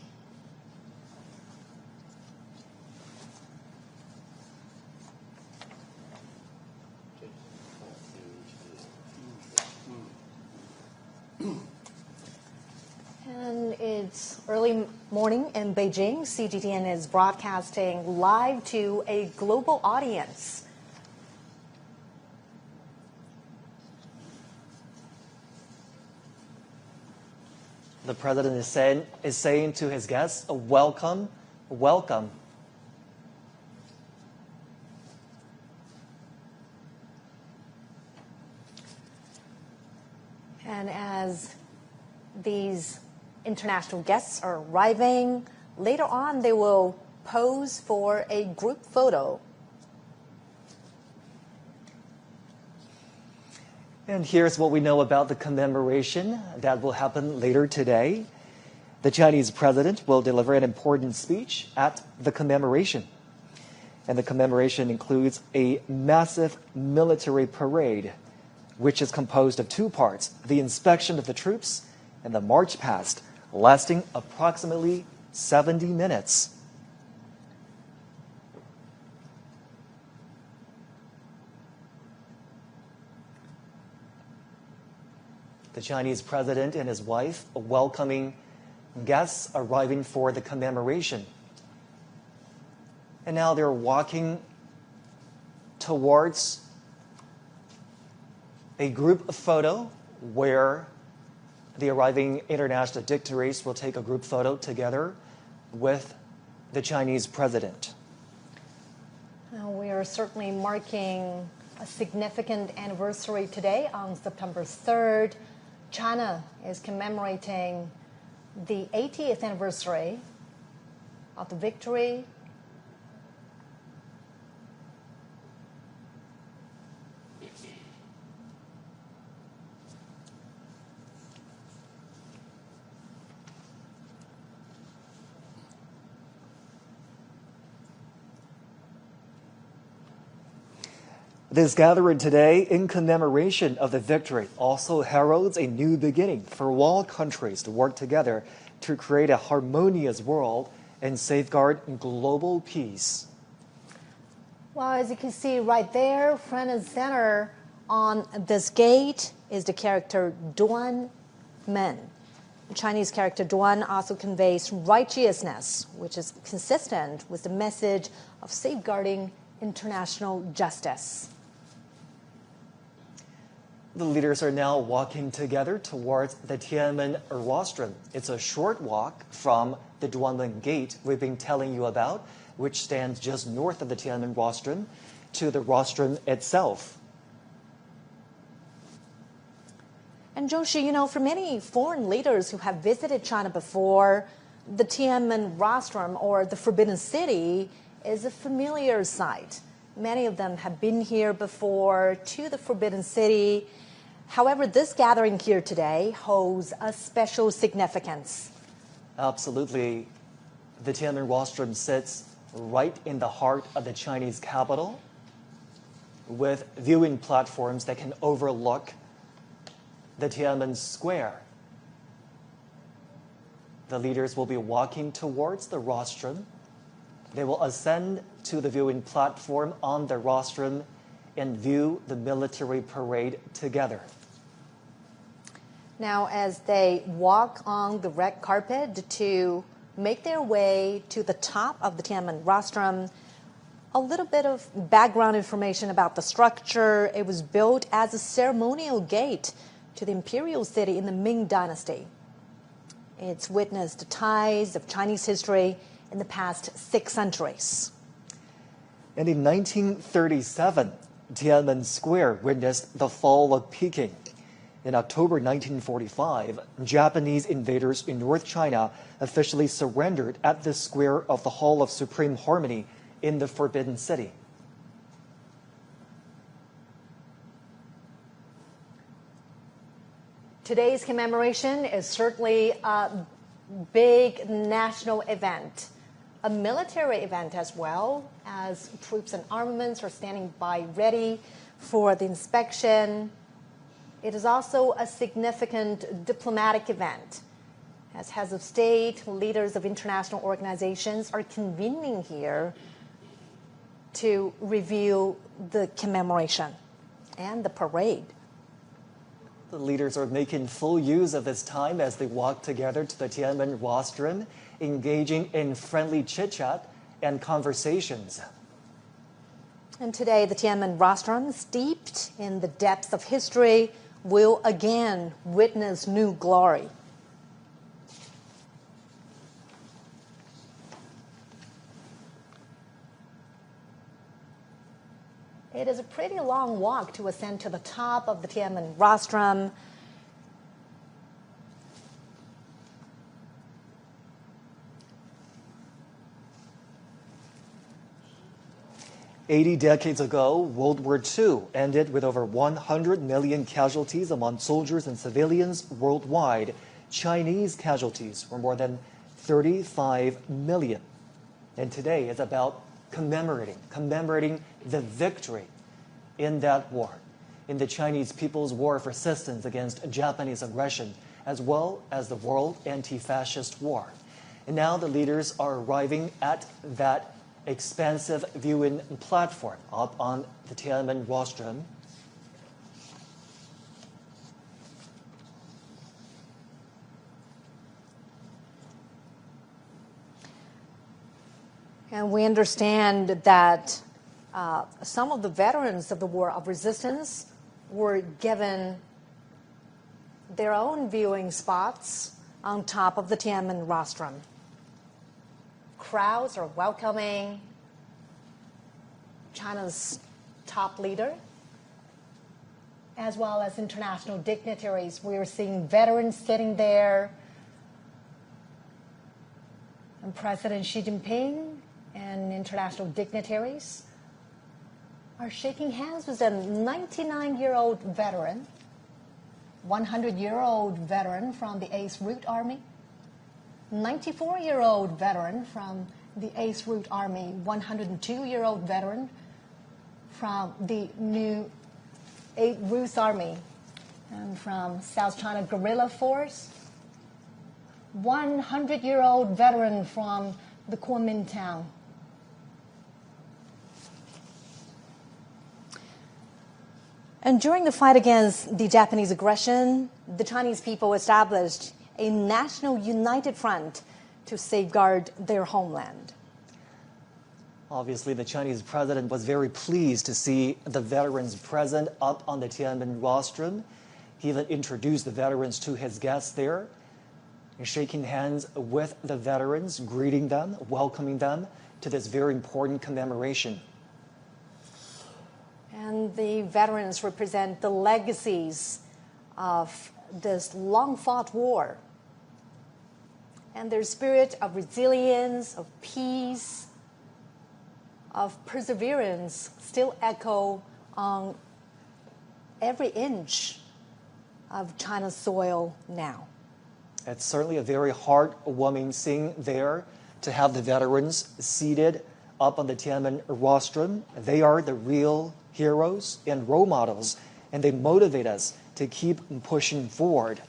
And it's early morning in Beijing. CGTN is broadcasting live to a global audience. The president is saying to his guests, welcome, welcome. And as these international guests are arriving, later on they will pose for a group photo. And here's what we know about the commemoration that will happen later today. The Chinese president will deliver an important speech at the commemoration. And the commemoration includes a massive military parade, which is composed of two parts, the inspection of the troops and the march past, lasting approximately 70 minutes. The Chinese president and his wife welcoming guests arriving for the commemoration. And now they're walking towards a group photo where the arriving international dignitaries will take a group photo together with the Chinese president. We are certainly marking a significant anniversary today on September 3rd. China is commemorating the 80th anniversary of the victory This gathering today in commemoration of the victory also heralds a new beginning for all countries to work together to create a harmonious world and safeguard global peace. Well, as you can see right there, front and center on this gate is the character Duan Men. The Chinese character Duan also conveys righteousness, which is consistent with the message of safeguarding international justice. The leaders are now walking together towards the Tiananmen rostrum. It's a short walk from the Duanmen Gate we've been telling you about, which stands just north of the Tiananmen rostrum, to the rostrum itself. And Joshi, you know, for many foreign leaders who have visited China before, the Tiananmen rostrum, or the Forbidden City, is a familiar sight. Many of them have been here before to the Forbidden City. However, this gathering here today holds a special significance. Absolutely. The Tiananmen rostrum sits right in the heart of the Chinese capital, with viewing platforms that can overlook the Tiananmen Square. The leaders will be walking towards the rostrum. They will ascend to the viewing platform on the rostrum and view the military parade together. Now, as they walk on the red carpet to make their way to the top of the Tiananmen rostrum, a little bit of background information about the structure. It was built as a ceremonial gate to the imperial city in the Ming Dynasty. It's witnessed the ties of Chinese history in the past 6 centuries. And in 1937, Tiananmen Square witnessed the fall of Pekín. In October 1945, Japanese invaders in North China officially surrendered at the square of the Hall of Supreme Harmony in the Forbidden City. Today's commemoration is certainly big national event, a military event as well, as troops and armaments are standing by ready for the inspection. It is also a significant diplomatic event, as heads of state, leaders of international organizations are convening here to review the commemoration and the parade. The leaders are making full use of this time as they walk together to the Tiananmen rostrum, engaging in friendly chit-chat and conversations. And today, the Tiananmen rostrum, steeped in the depths of history, will again witness new glory. It is a pretty long walk to ascend to the top of the Tiananmen rostrum. Decades ago, World War II ended with over 100 million casualties among soldiers and civilians worldwide. Chinese casualties were more than 35 million. And today is about commemorating the victory in that war, in the Chinese People's War of Resistance against Japanese aggression, as well as the World Anti-Fascist War. And now the leaders are arriving at that expansive viewing platform up on the Tiananmen rostrum. And we understand that some of the veterans of the War of Resistance were given their own viewing spots on top of the Tiananmen rostrum. Crowds are welcoming China's top leader, as well as international dignitaries. We are seeing veterans sitting there, and President Xi Jinping and international dignitaries are shaking hands with a 99-year-old veteran, 100-year-old veteran from the 8th Route Army, 94-year-old veteran from the 8th Route Army, 102-year-old veteran from the new 8th Route Army, and from South China Guerrilla Force, 100-year-old veteran from the Kuomintang. And during the fight against the Japanese aggression, the Chinese people established a national united front to safeguard their homeland. Obviously, the Chinese president was very pleased to see the veterans present up on the Tiananmen rostrum. He even introduced the veterans to his guests there, and shaking hands with the veterans, greeting them, welcoming them to this very important commemoration. And the veterans represent the legacies of this long-fought war. And their spirit of resilience, of peace, of perseverance still echo on every inch of China's soil now. It's certainly a very heartwarming thing there to have the veterans seated up on the Tiananmen rostrum. They are the real heroes and role models, and they motivate us to keep pushing forward.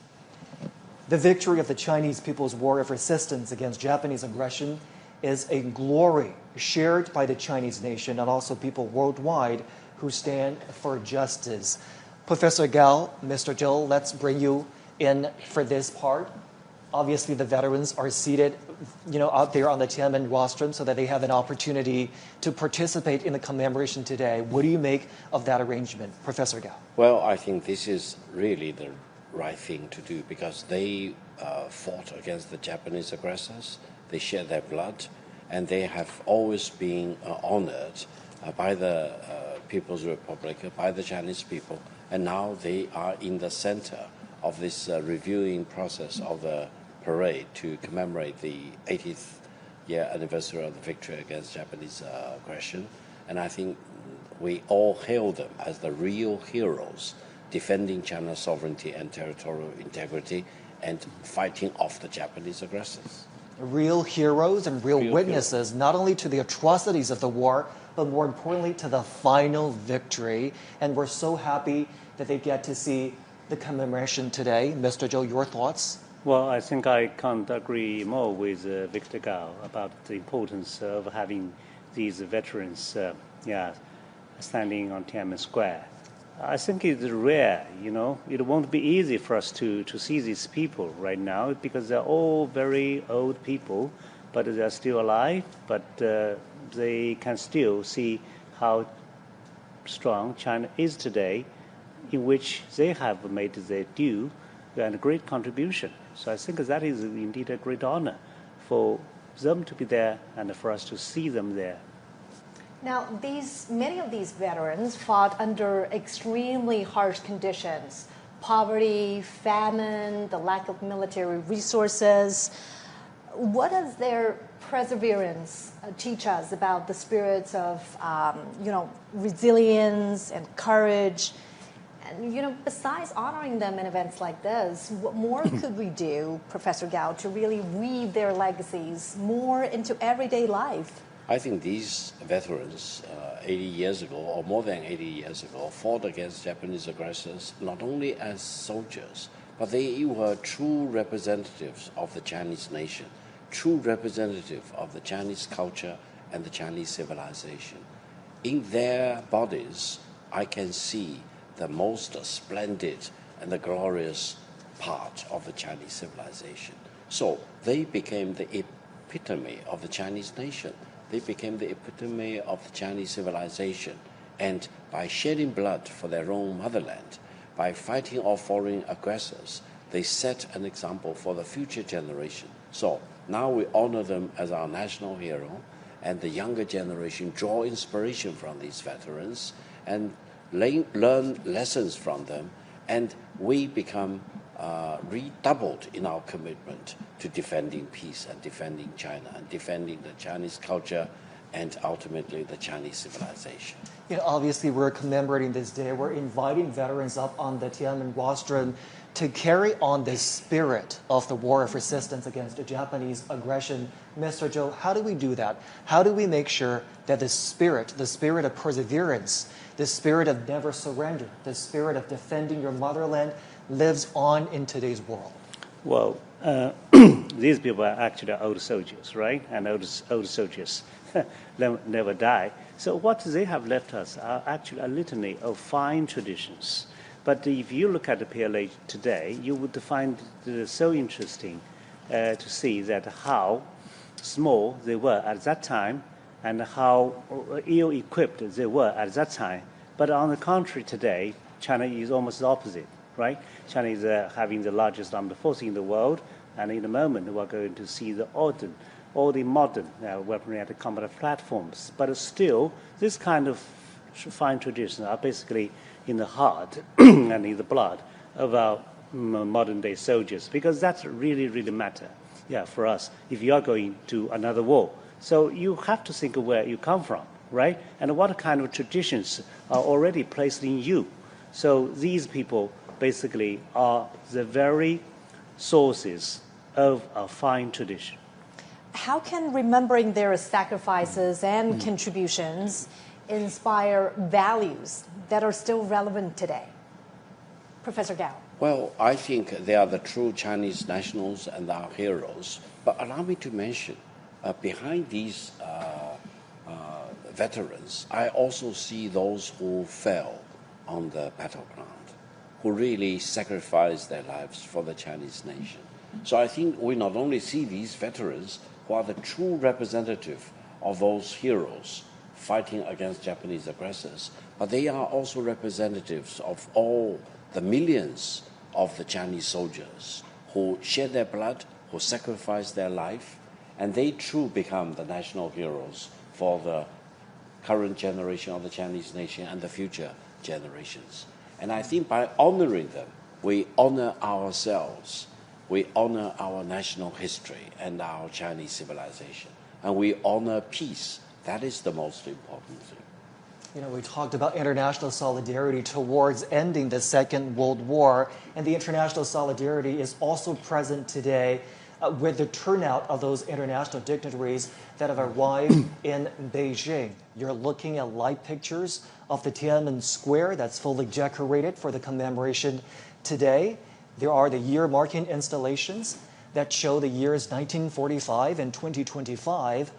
The victory of the Chinese People's War of Resistance against Japanese aggression is a glory shared by the Chinese nation and also people worldwide who stand for justice. Professor Gao, Mr. Zhou, let's bring you in for this part. Obviously, the veterans are seated, out there on the Tiananmen rostrum so that they have an opportunity to participate in the commemoration today. What do you make of that arrangement, Professor Gao? Well, I think this is really the right thing to do because they fought against the Japanese aggressors. They shed their blood, and they have always been honored by the People's Republic, by the Chinese people, and now they are in the center of this reviewing process of the parade to commemorate the 80th year anniversary of the victory against Japanese aggression. And I think we all hail them as the real heroes defending China's sovereignty and territorial integrity and fighting off the Japanese aggressors. Real heroes and real witnesses, not only to the atrocities of the war, but more importantly to the final victory. And we're so happy that they get to see the commemoration today. Mr. Zhou, your thoughts? Well, I think I can't agree more with Victor Gao about the importance of having these veterans standing on Tiananmen Square. I think it's rare, It won't be easy for us to see these people right now because they're all very old people, but they're still alive, but they can still see how strong China is today, in which they have made their due and a great contribution. So I think that is indeed a great honor for them to be there and for us to see them there. Now, many of these veterans fought under extremely harsh conditions: poverty, famine, the lack of military resources. What does their perseverance teach us about the spirits of, resilience and courage? And, besides honoring them in events like this, what more could we do, Professor Gao, to really weave their legacies more into everyday life? I think these veterans, 80 years ago, or more than 80 years ago, fought against Japanese aggressors not only as soldiers, but they were true representatives of the Chinese nation, true representative of the Chinese culture and the Chinese civilization. In their bodies, I can see the most splendid and the glorious part of the Chinese civilization. So they became the epitome of the Chinese nation. They became the epitome of the Chinese civilization. And by shedding blood for their own motherland, by fighting off foreign aggressors, they set an example for the future generation. So now we honor them as our national hero, and the younger generation draw inspiration from these veterans and learn lessons from them, and we become redoubled in our commitment to defending peace and defending China and defending the Chinese culture and ultimately the Chinese civilization. Obviously we're commemorating this day. We're inviting veterans up on the Tiananmen rostrum to carry on this spirit of the war of resistance against the Japanese aggression. Mr. Zhou, how do we do that? How do we make sure that the spirit of perseverance, the spirit of never surrender, the spirit of defending your motherland lives on in today's world? Well, these people are actually old soldiers, right? And old soldiers never die. So what they have left us are actually a litany of fine traditions. But if you look at the PLA today, you would find it so interesting to see that how small they were at that time and how ill-equipped they were at that time. But on the contrary, today, China is almost the opposite, right? China is having the largest armed force in the world, and in a moment we're going to see all the modern weaponry and combat platforms. But still, this kind of fine traditions are basically in the heart and in the blood of our modern-day soldiers, because that's really, really matter, for us if you are going to another war. So you have to think of where you come from, right? And what kind of traditions are already placed in you. So these people basically are the very sources of a fine tradition. How can remembering their sacrifices and contributions inspire values that are still relevant today? Professor Gao. Well, I think they are the true Chinese nationals and our heroes. But allow me to mention, behind these veterans, I also see those who fell on the battleground, who really sacrificed their lives for the Chinese nation. So I think we not only see these veterans who are the true representative of those heroes fighting against Japanese aggressors, but they are also representatives of all the millions of the Chinese soldiers who shed their blood, who sacrificed their life, and they too become the national heroes for the current generation of the Chinese nation and the future generations. And I think by honoring them, we honor ourselves, we honor our national history and our Chinese civilization, and we honor peace. That is the most important thing. We talked about international solidarity towards ending the Second World War, and the international solidarity is also present today with the turnout of those international dignitaries that have arrived in Beijing. You're looking at live pictures of the Tiananmen Square that's fully decorated for the commemoration today. There are the year marking installations that show the years 1945 and 2025.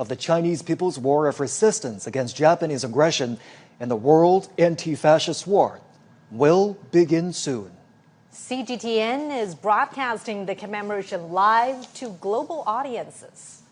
of the Chinese People's War of Resistance against Japanese aggression in the World Anti-Fascist War will begin soon. CGTN is broadcasting the commemoration live to global audiences.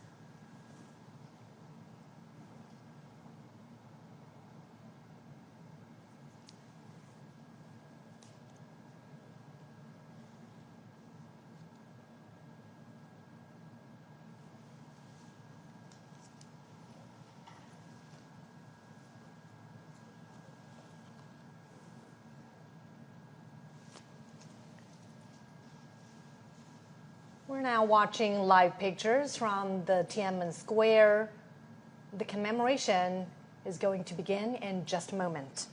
We're now watching live pictures from the Tiananmen Square. The commemoration is going to begin in just a moment.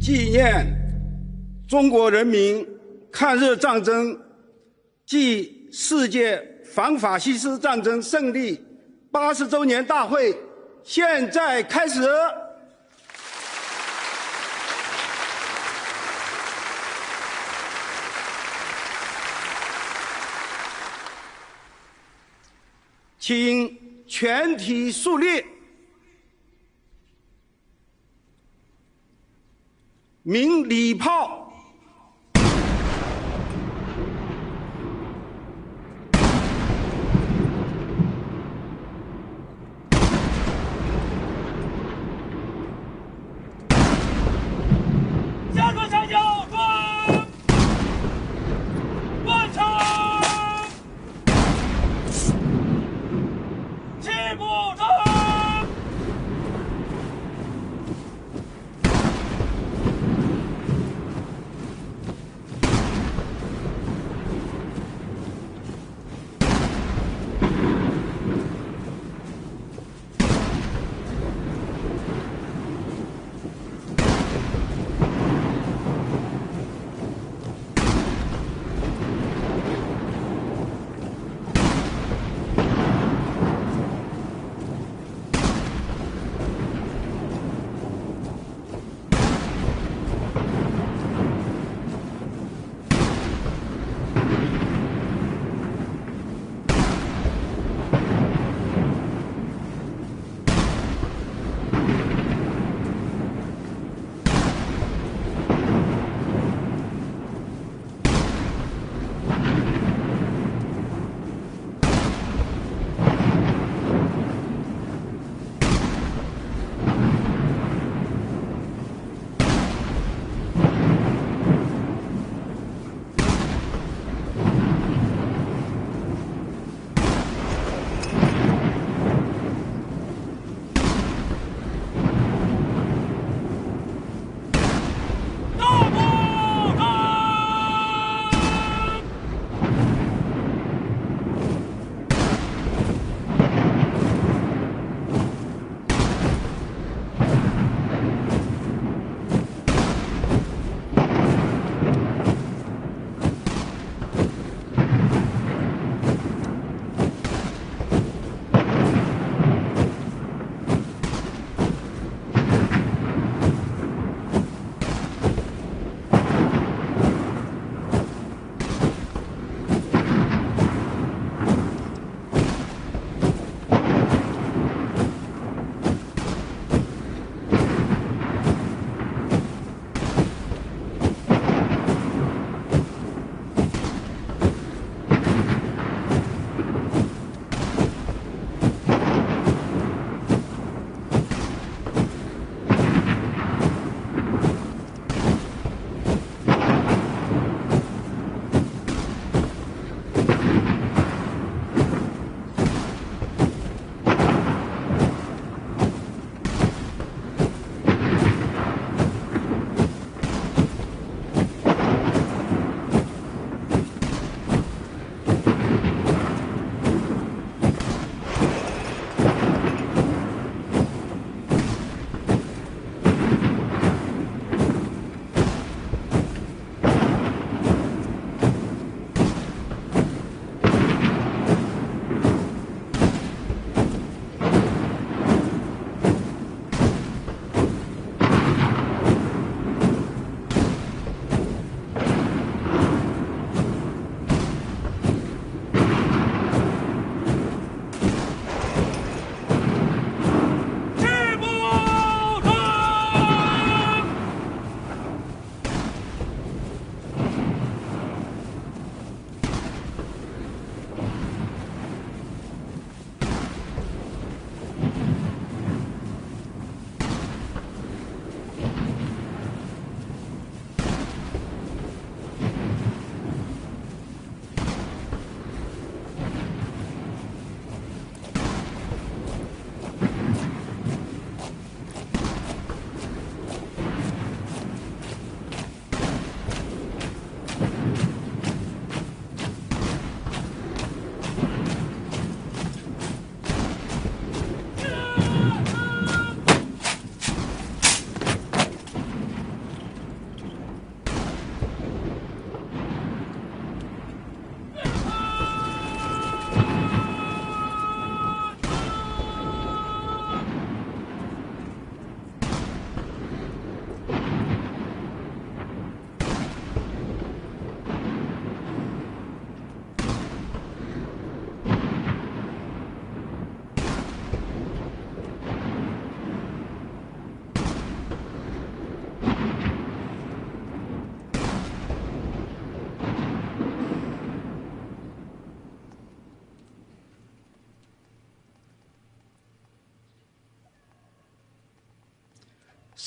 纪念中国人民抗日战争暨世界反法西斯战争胜利80周年大会现在开始。请全体肃立，鸣礼炮。下个下脚，观察，齐步走。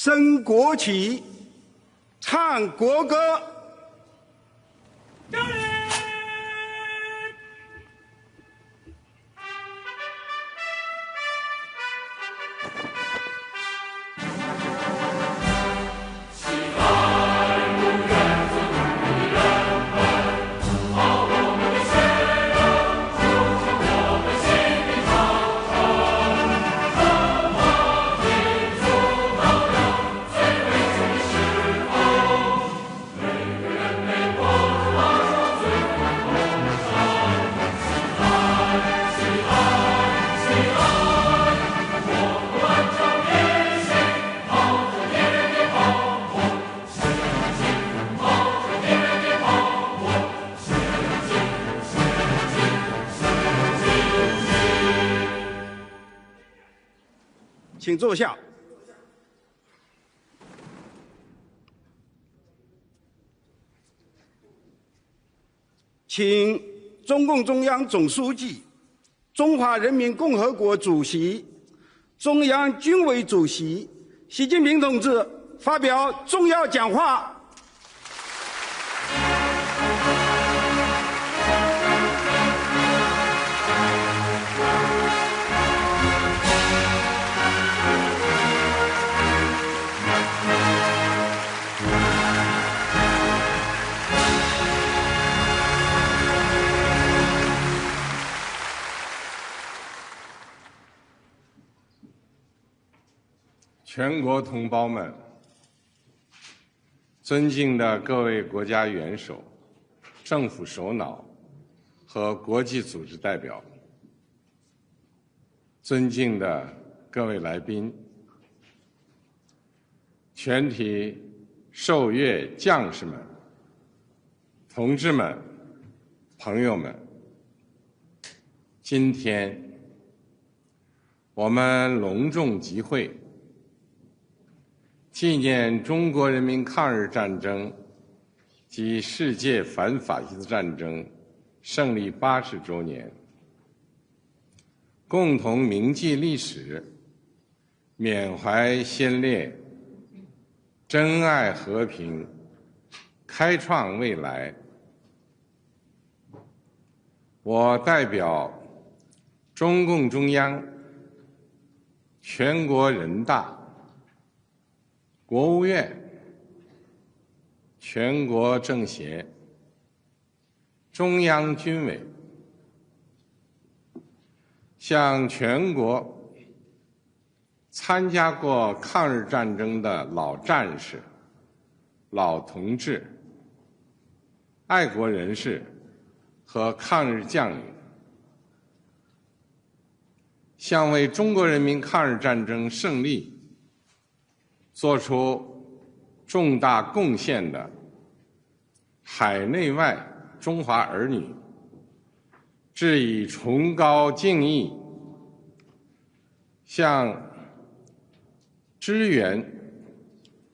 升国旗，唱国歌。敬礼！请坐下。请中共中央总书记、中华人民共和国主席、中央军委主席习近平同志发表重要讲话。全国同胞们，尊敬的各位国家元首、政府首脑和国际组织代表，尊敬的各位来宾，全体受阅将士们、同志们、朋友们，今天我们隆重集会，纪念中国人民抗日战争及世界反法西斯战争胜利80周年，共同铭记历史，缅怀先烈，珍爱和平，开创未来。我代表中共中央、全国人大、国务院、全国政协、中央军委，向全国参加过抗日战争的老战士、老同志、爱国人士和抗日将领，向为中国人民抗日战争胜利做出重大贡献的海内外中华儿女致以崇高敬意，向支援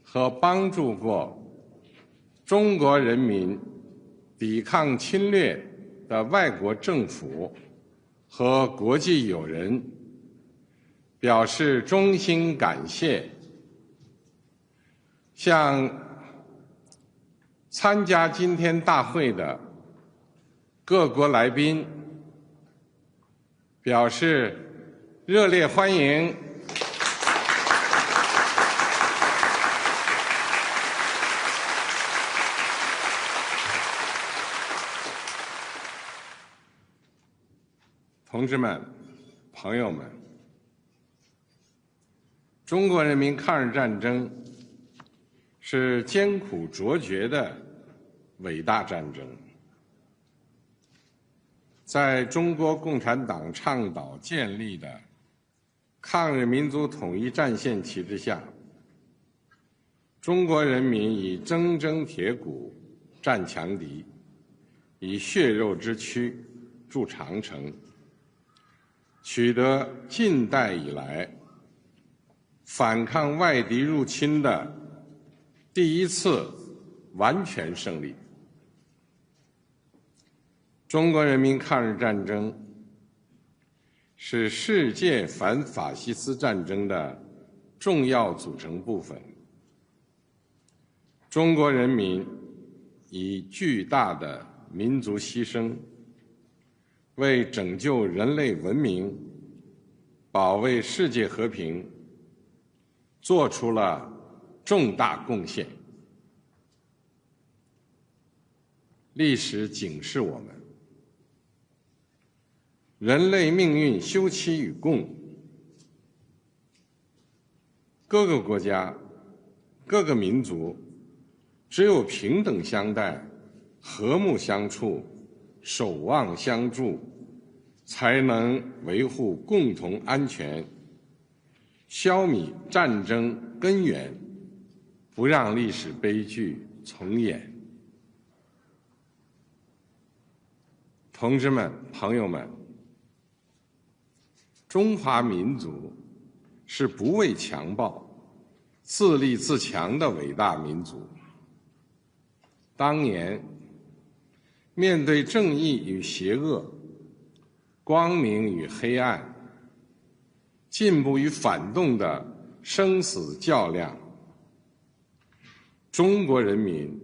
和帮助过中国人民抵抗侵略的外国政府和国际友人表示衷心感谢，向参加今天大会的各国来宾表示热烈欢迎。同志们、朋友们，中国人民抗日战争是艰苦卓绝的伟大战争。在中国共产党倡导建立的抗日民族统一战线旗帜下，中国人民以铮铮铁骨战强敌，以血肉之躯筑长城，取得近代以来反抗外敌入侵的第一次完全胜利。中国人民抗日战争是世界反法西斯战争的重要组成部分。中国人民以巨大的民族牺牲，为拯救人类文明、保卫世界和平，做出了重大贡献。历史警示我们，人类命运休戚与共，各个国家、各个民族只有平等相待、和睦相处、守望相助，才能维护共同安全，消弭战争根源，不让历史悲剧重演。同志们、朋友们，中华民族是不畏强暴、自立自强的伟大民族。当年，面对正义与邪恶、光明与黑暗、进步与反动的生死较量，中国人民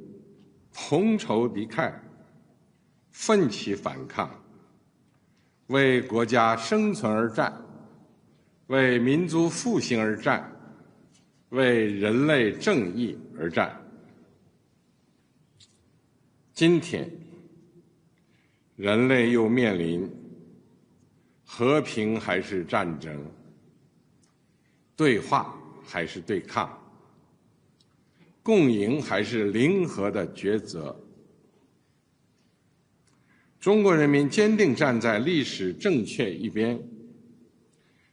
同仇敌忾，奋起反抗，为国家生存而战，为民族复兴而战，为人类正义而战。今天，人类又面临和平还是战争，对话还是对抗，共赢还是零和的抉择。中国人民坚定站在历史正确一边，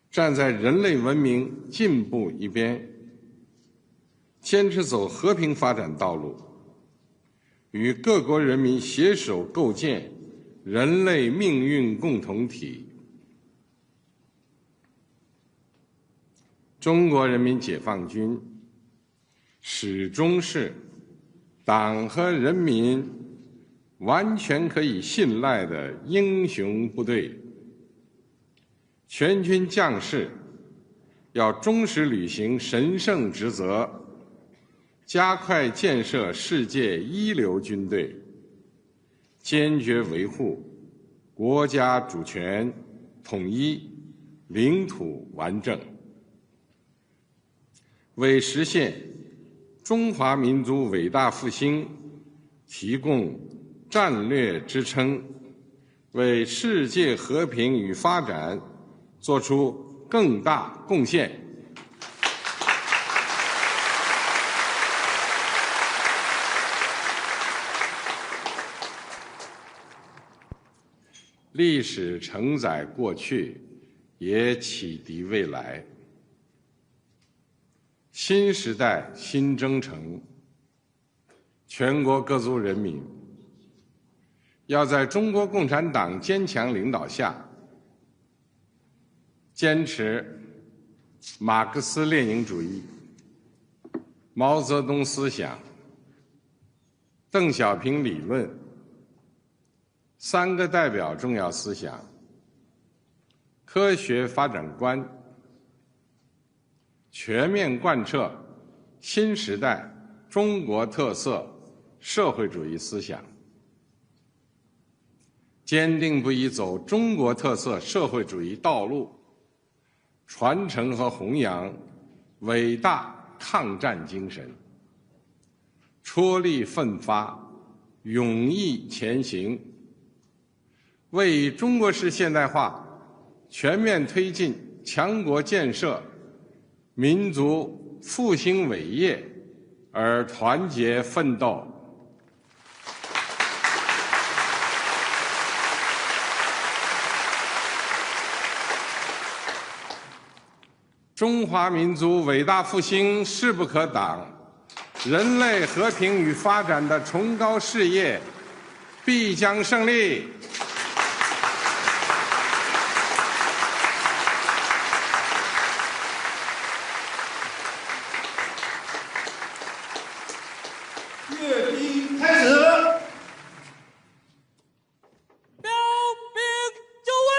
站在人类文明进步一边，坚持走和平发展道路，与各国人民携手构建人类命运共同体。中国人民解放军始终是党和人民完全可以信赖的英雄部队，全军将士要忠实履行神圣职责，加快建设世界一流军队，坚决维护国家主权、统一、领土完整，为实现中华民族伟大复兴提供战略支撑，为世界和平与发展做出更大贡献。历史承载过去，也启迪未来。新时代新征程，全国各族人民要在中国共产党坚强领导下，坚持马克思列宁主义、毛泽东思想、邓小平理论、三个代表重要思想、科学发展观，全面贯彻新时代中国特色社会主义思想，坚定不移走中国特色社会主义道路，传承和弘扬伟大抗战精神，踔厉奋发，勇毅前行，为中国式现代化全面推进强国建设、民族复兴伟业而团结奋斗。中华民族伟大复兴势不可挡，人类和平与发展的崇高事业必将胜利。阅兵开始。标兵就位。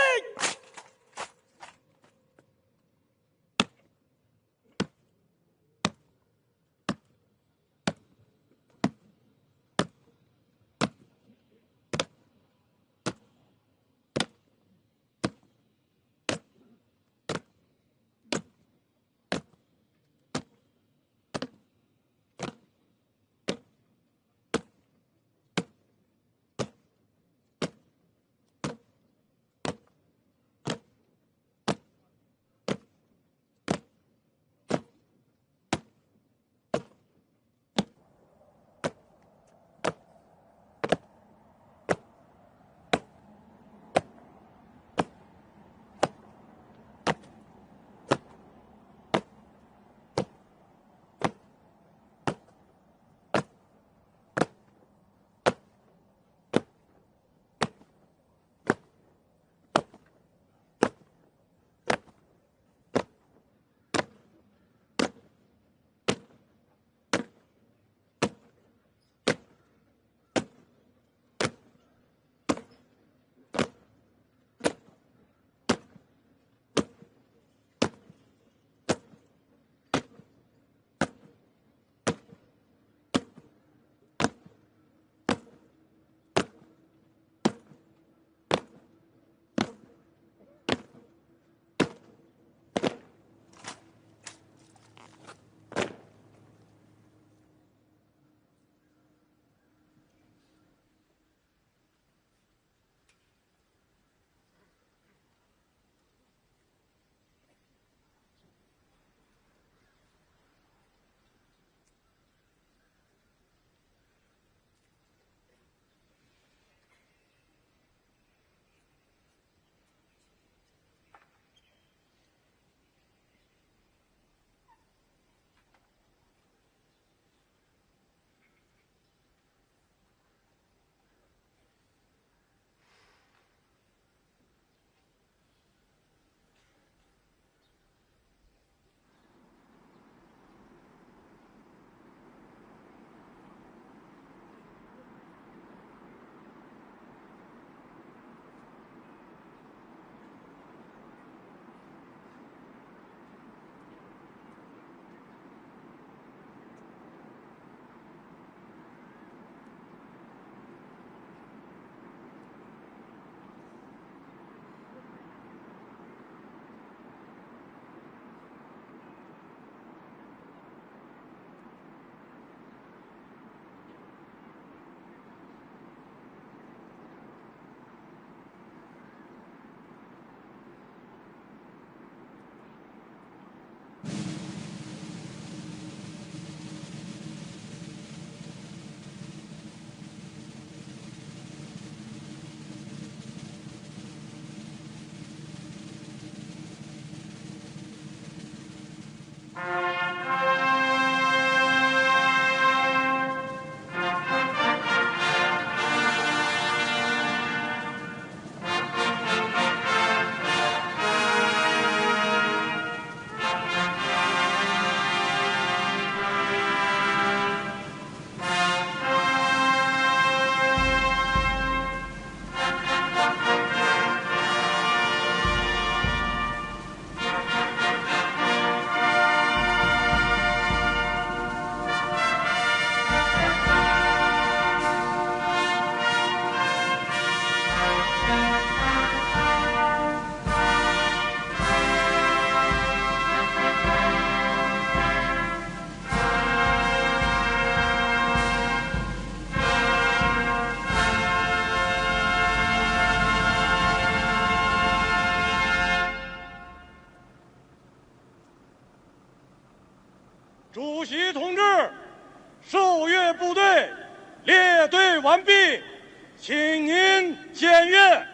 请您检阅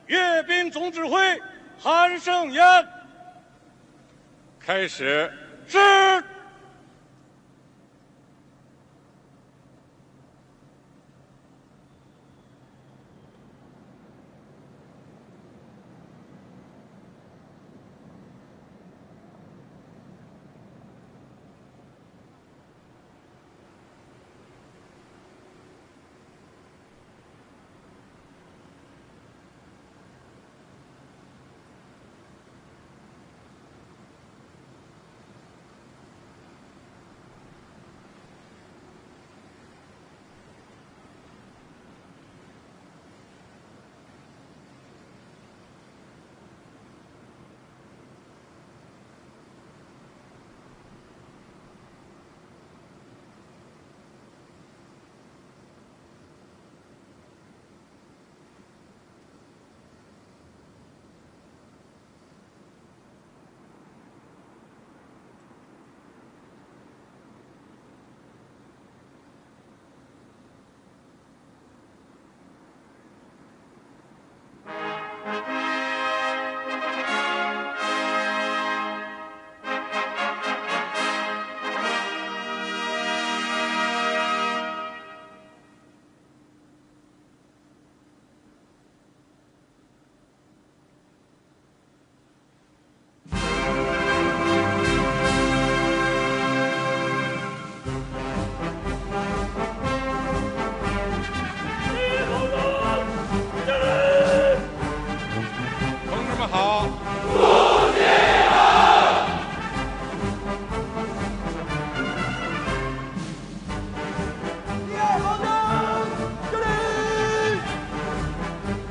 阅兵总指挥韩胜言。开始。是。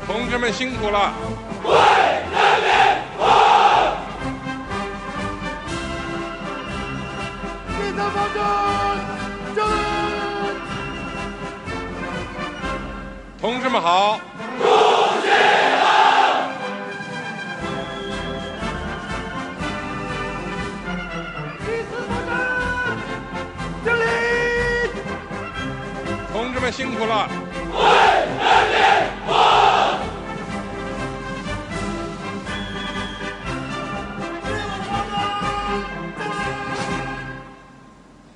同志们辛苦了！为人民服务！地方方针，正义！同志们好！主席好！第四方针，敬礼！同志们辛苦了！为人民服务！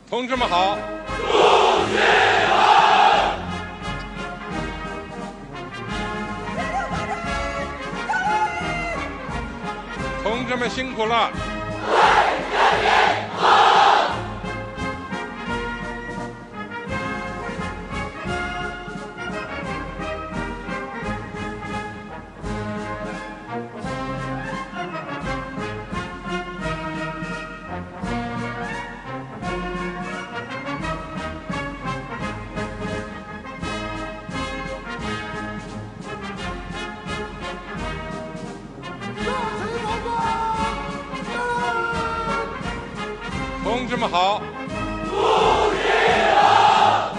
同志们好！主席好！同志们辛苦了！为人民服务！同志们好！主席好！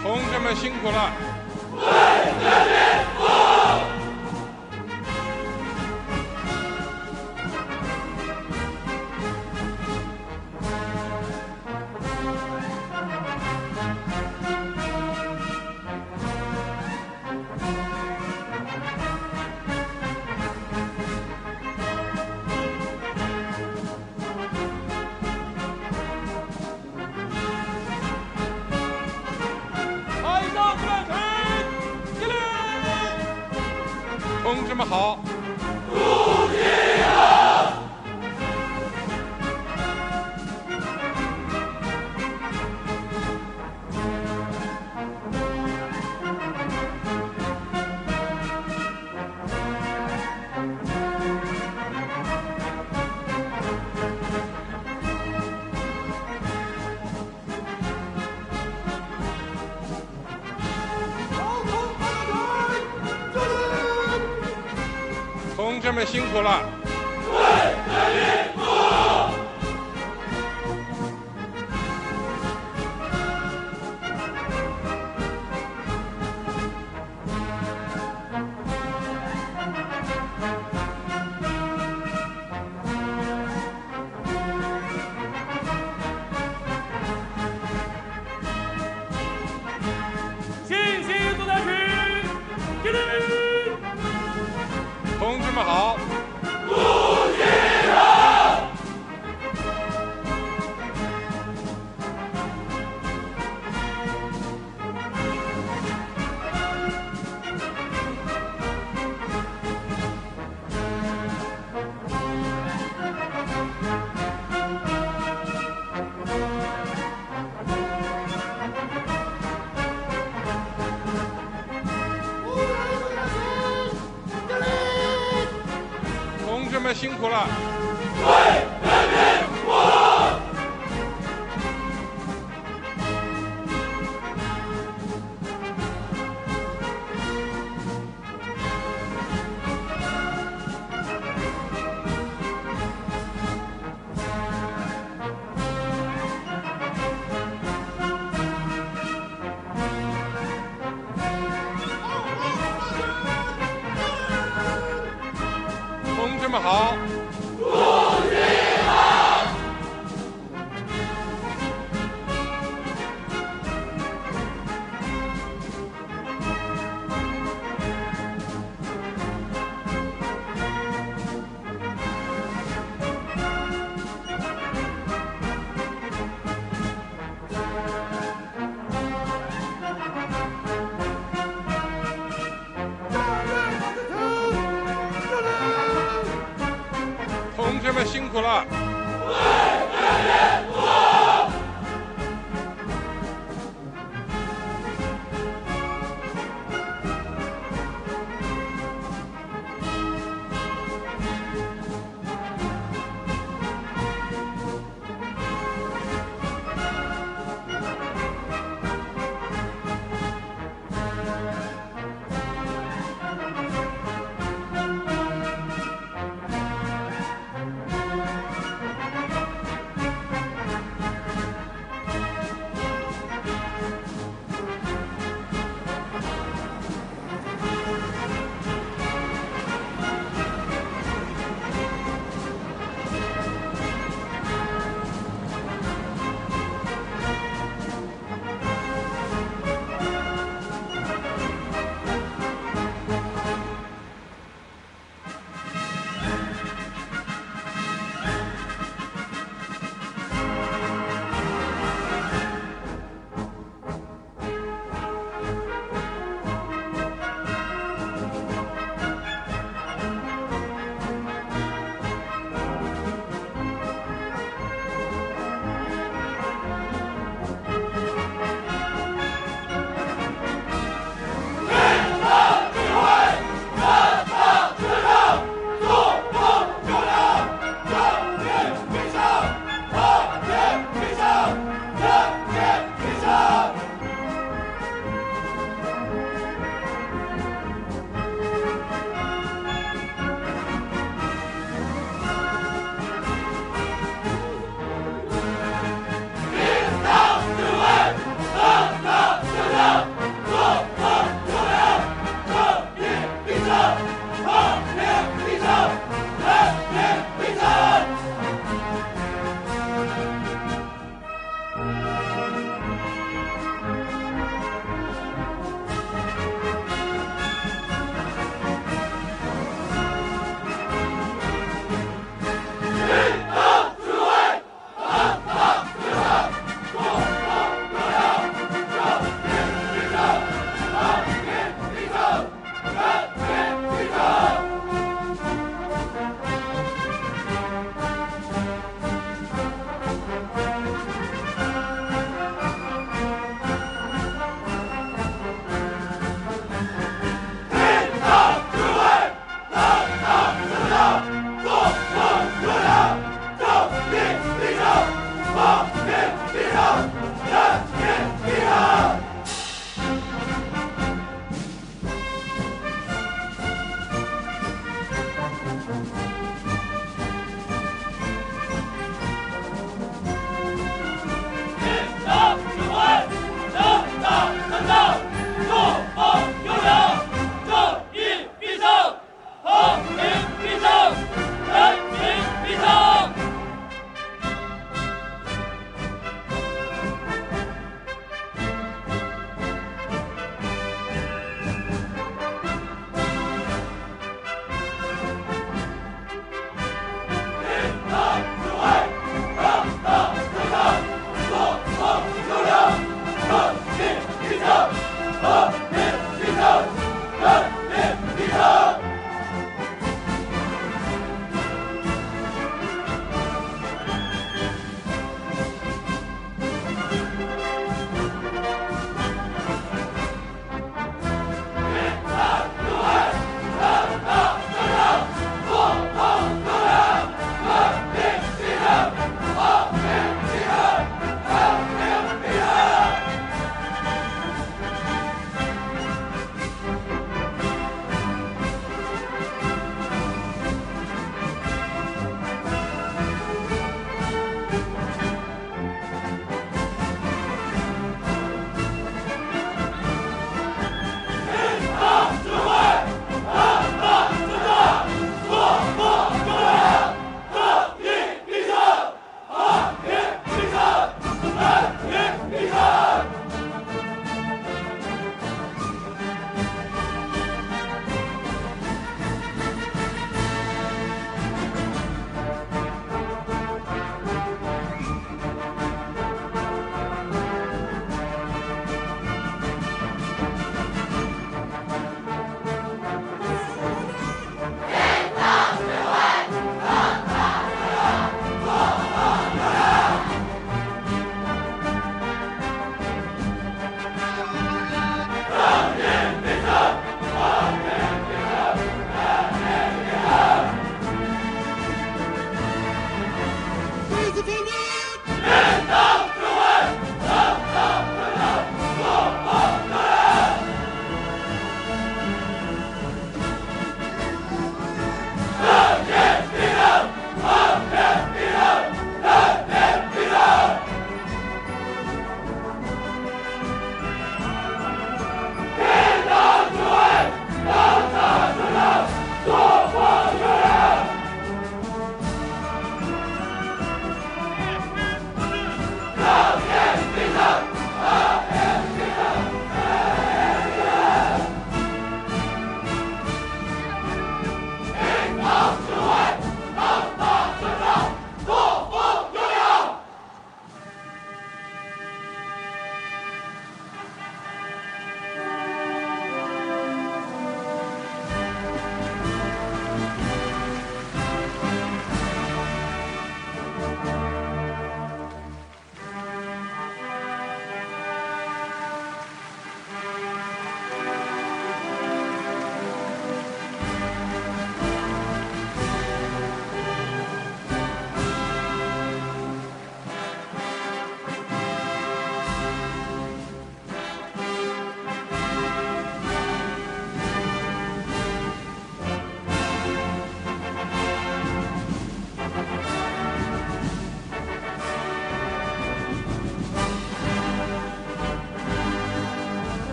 同志们辛苦了！为人民服务！台上观臣，敬礼！同志们好！主席好！志们辛苦了！信息作战区，敬礼！同志们好！同志们辛苦了！同志们好！同志们辛苦了！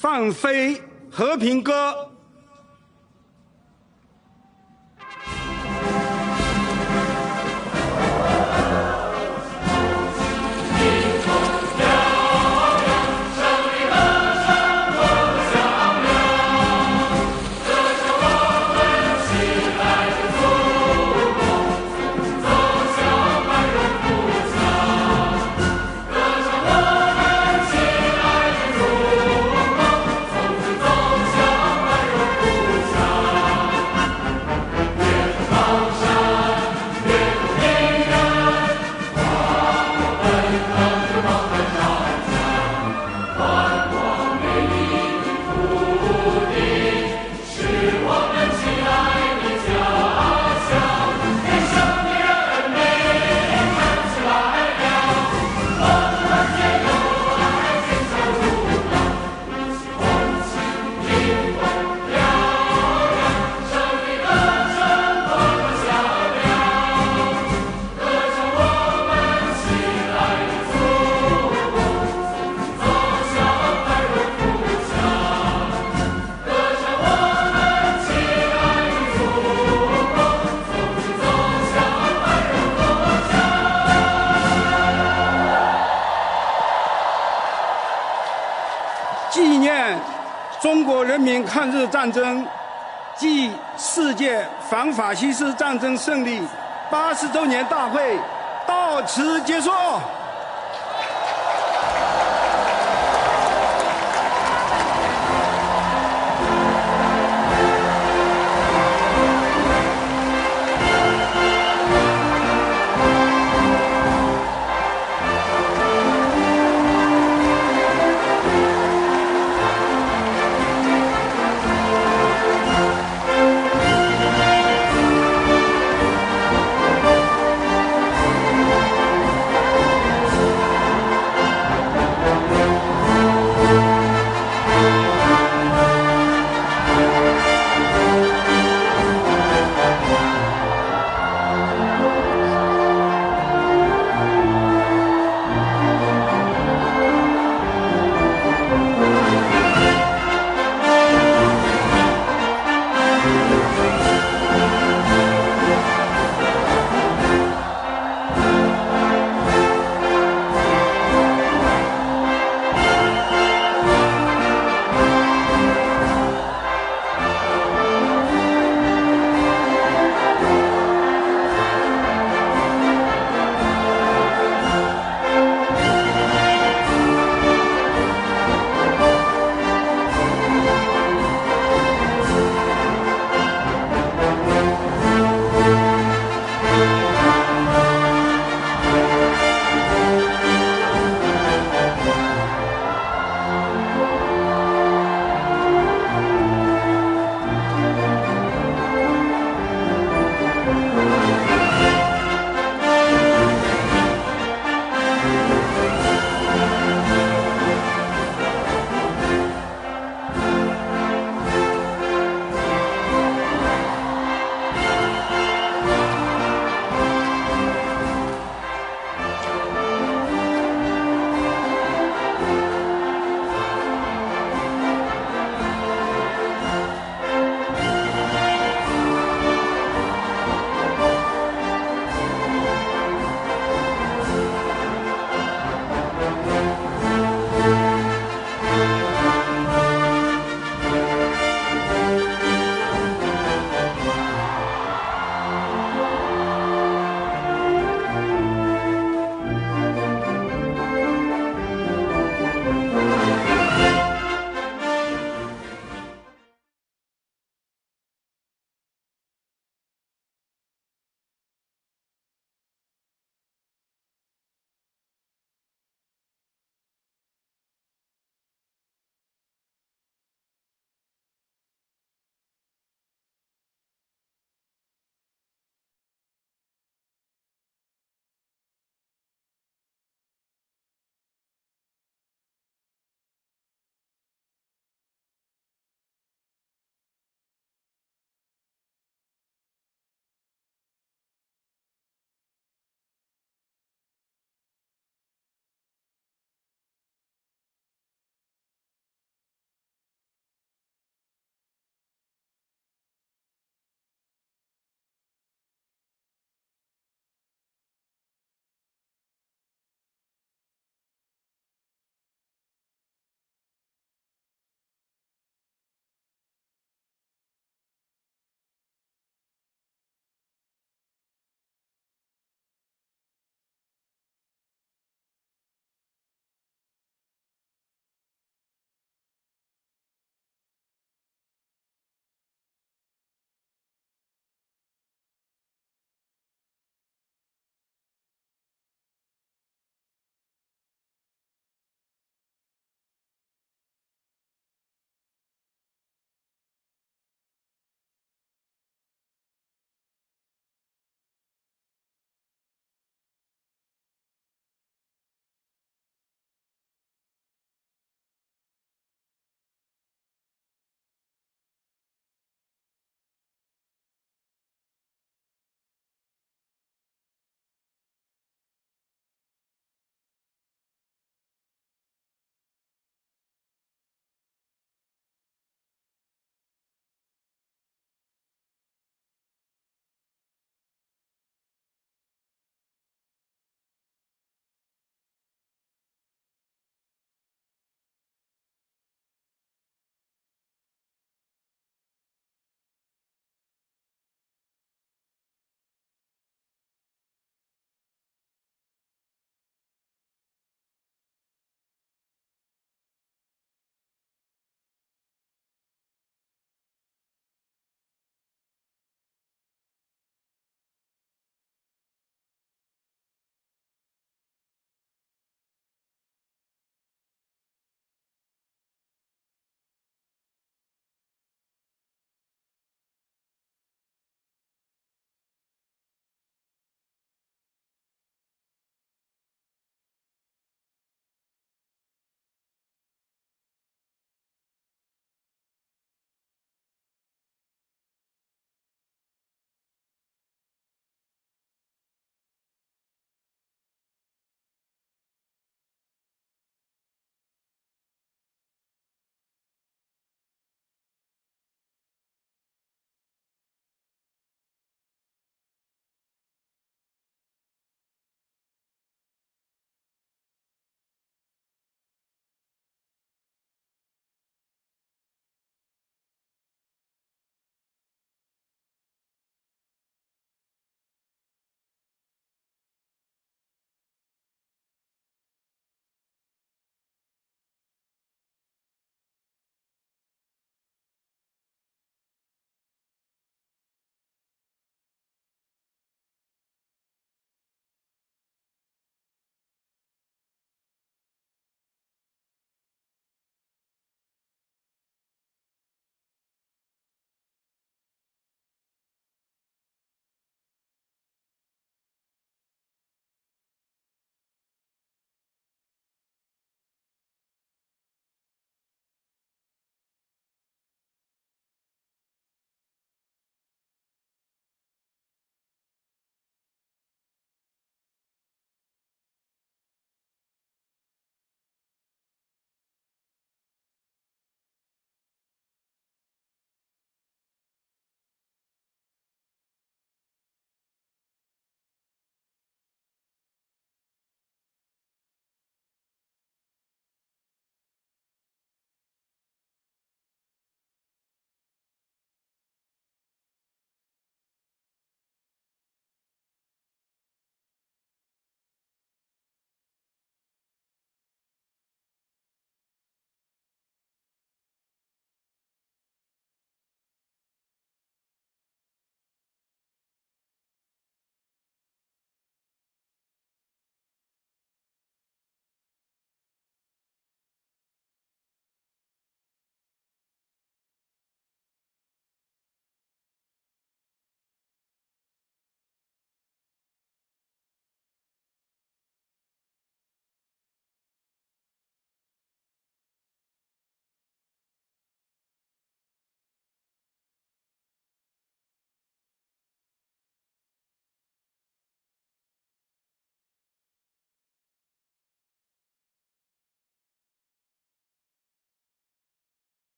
放飞和平歌。纪念中国人民抗日战争暨世界反法西斯战争胜利80周年大会到此结束。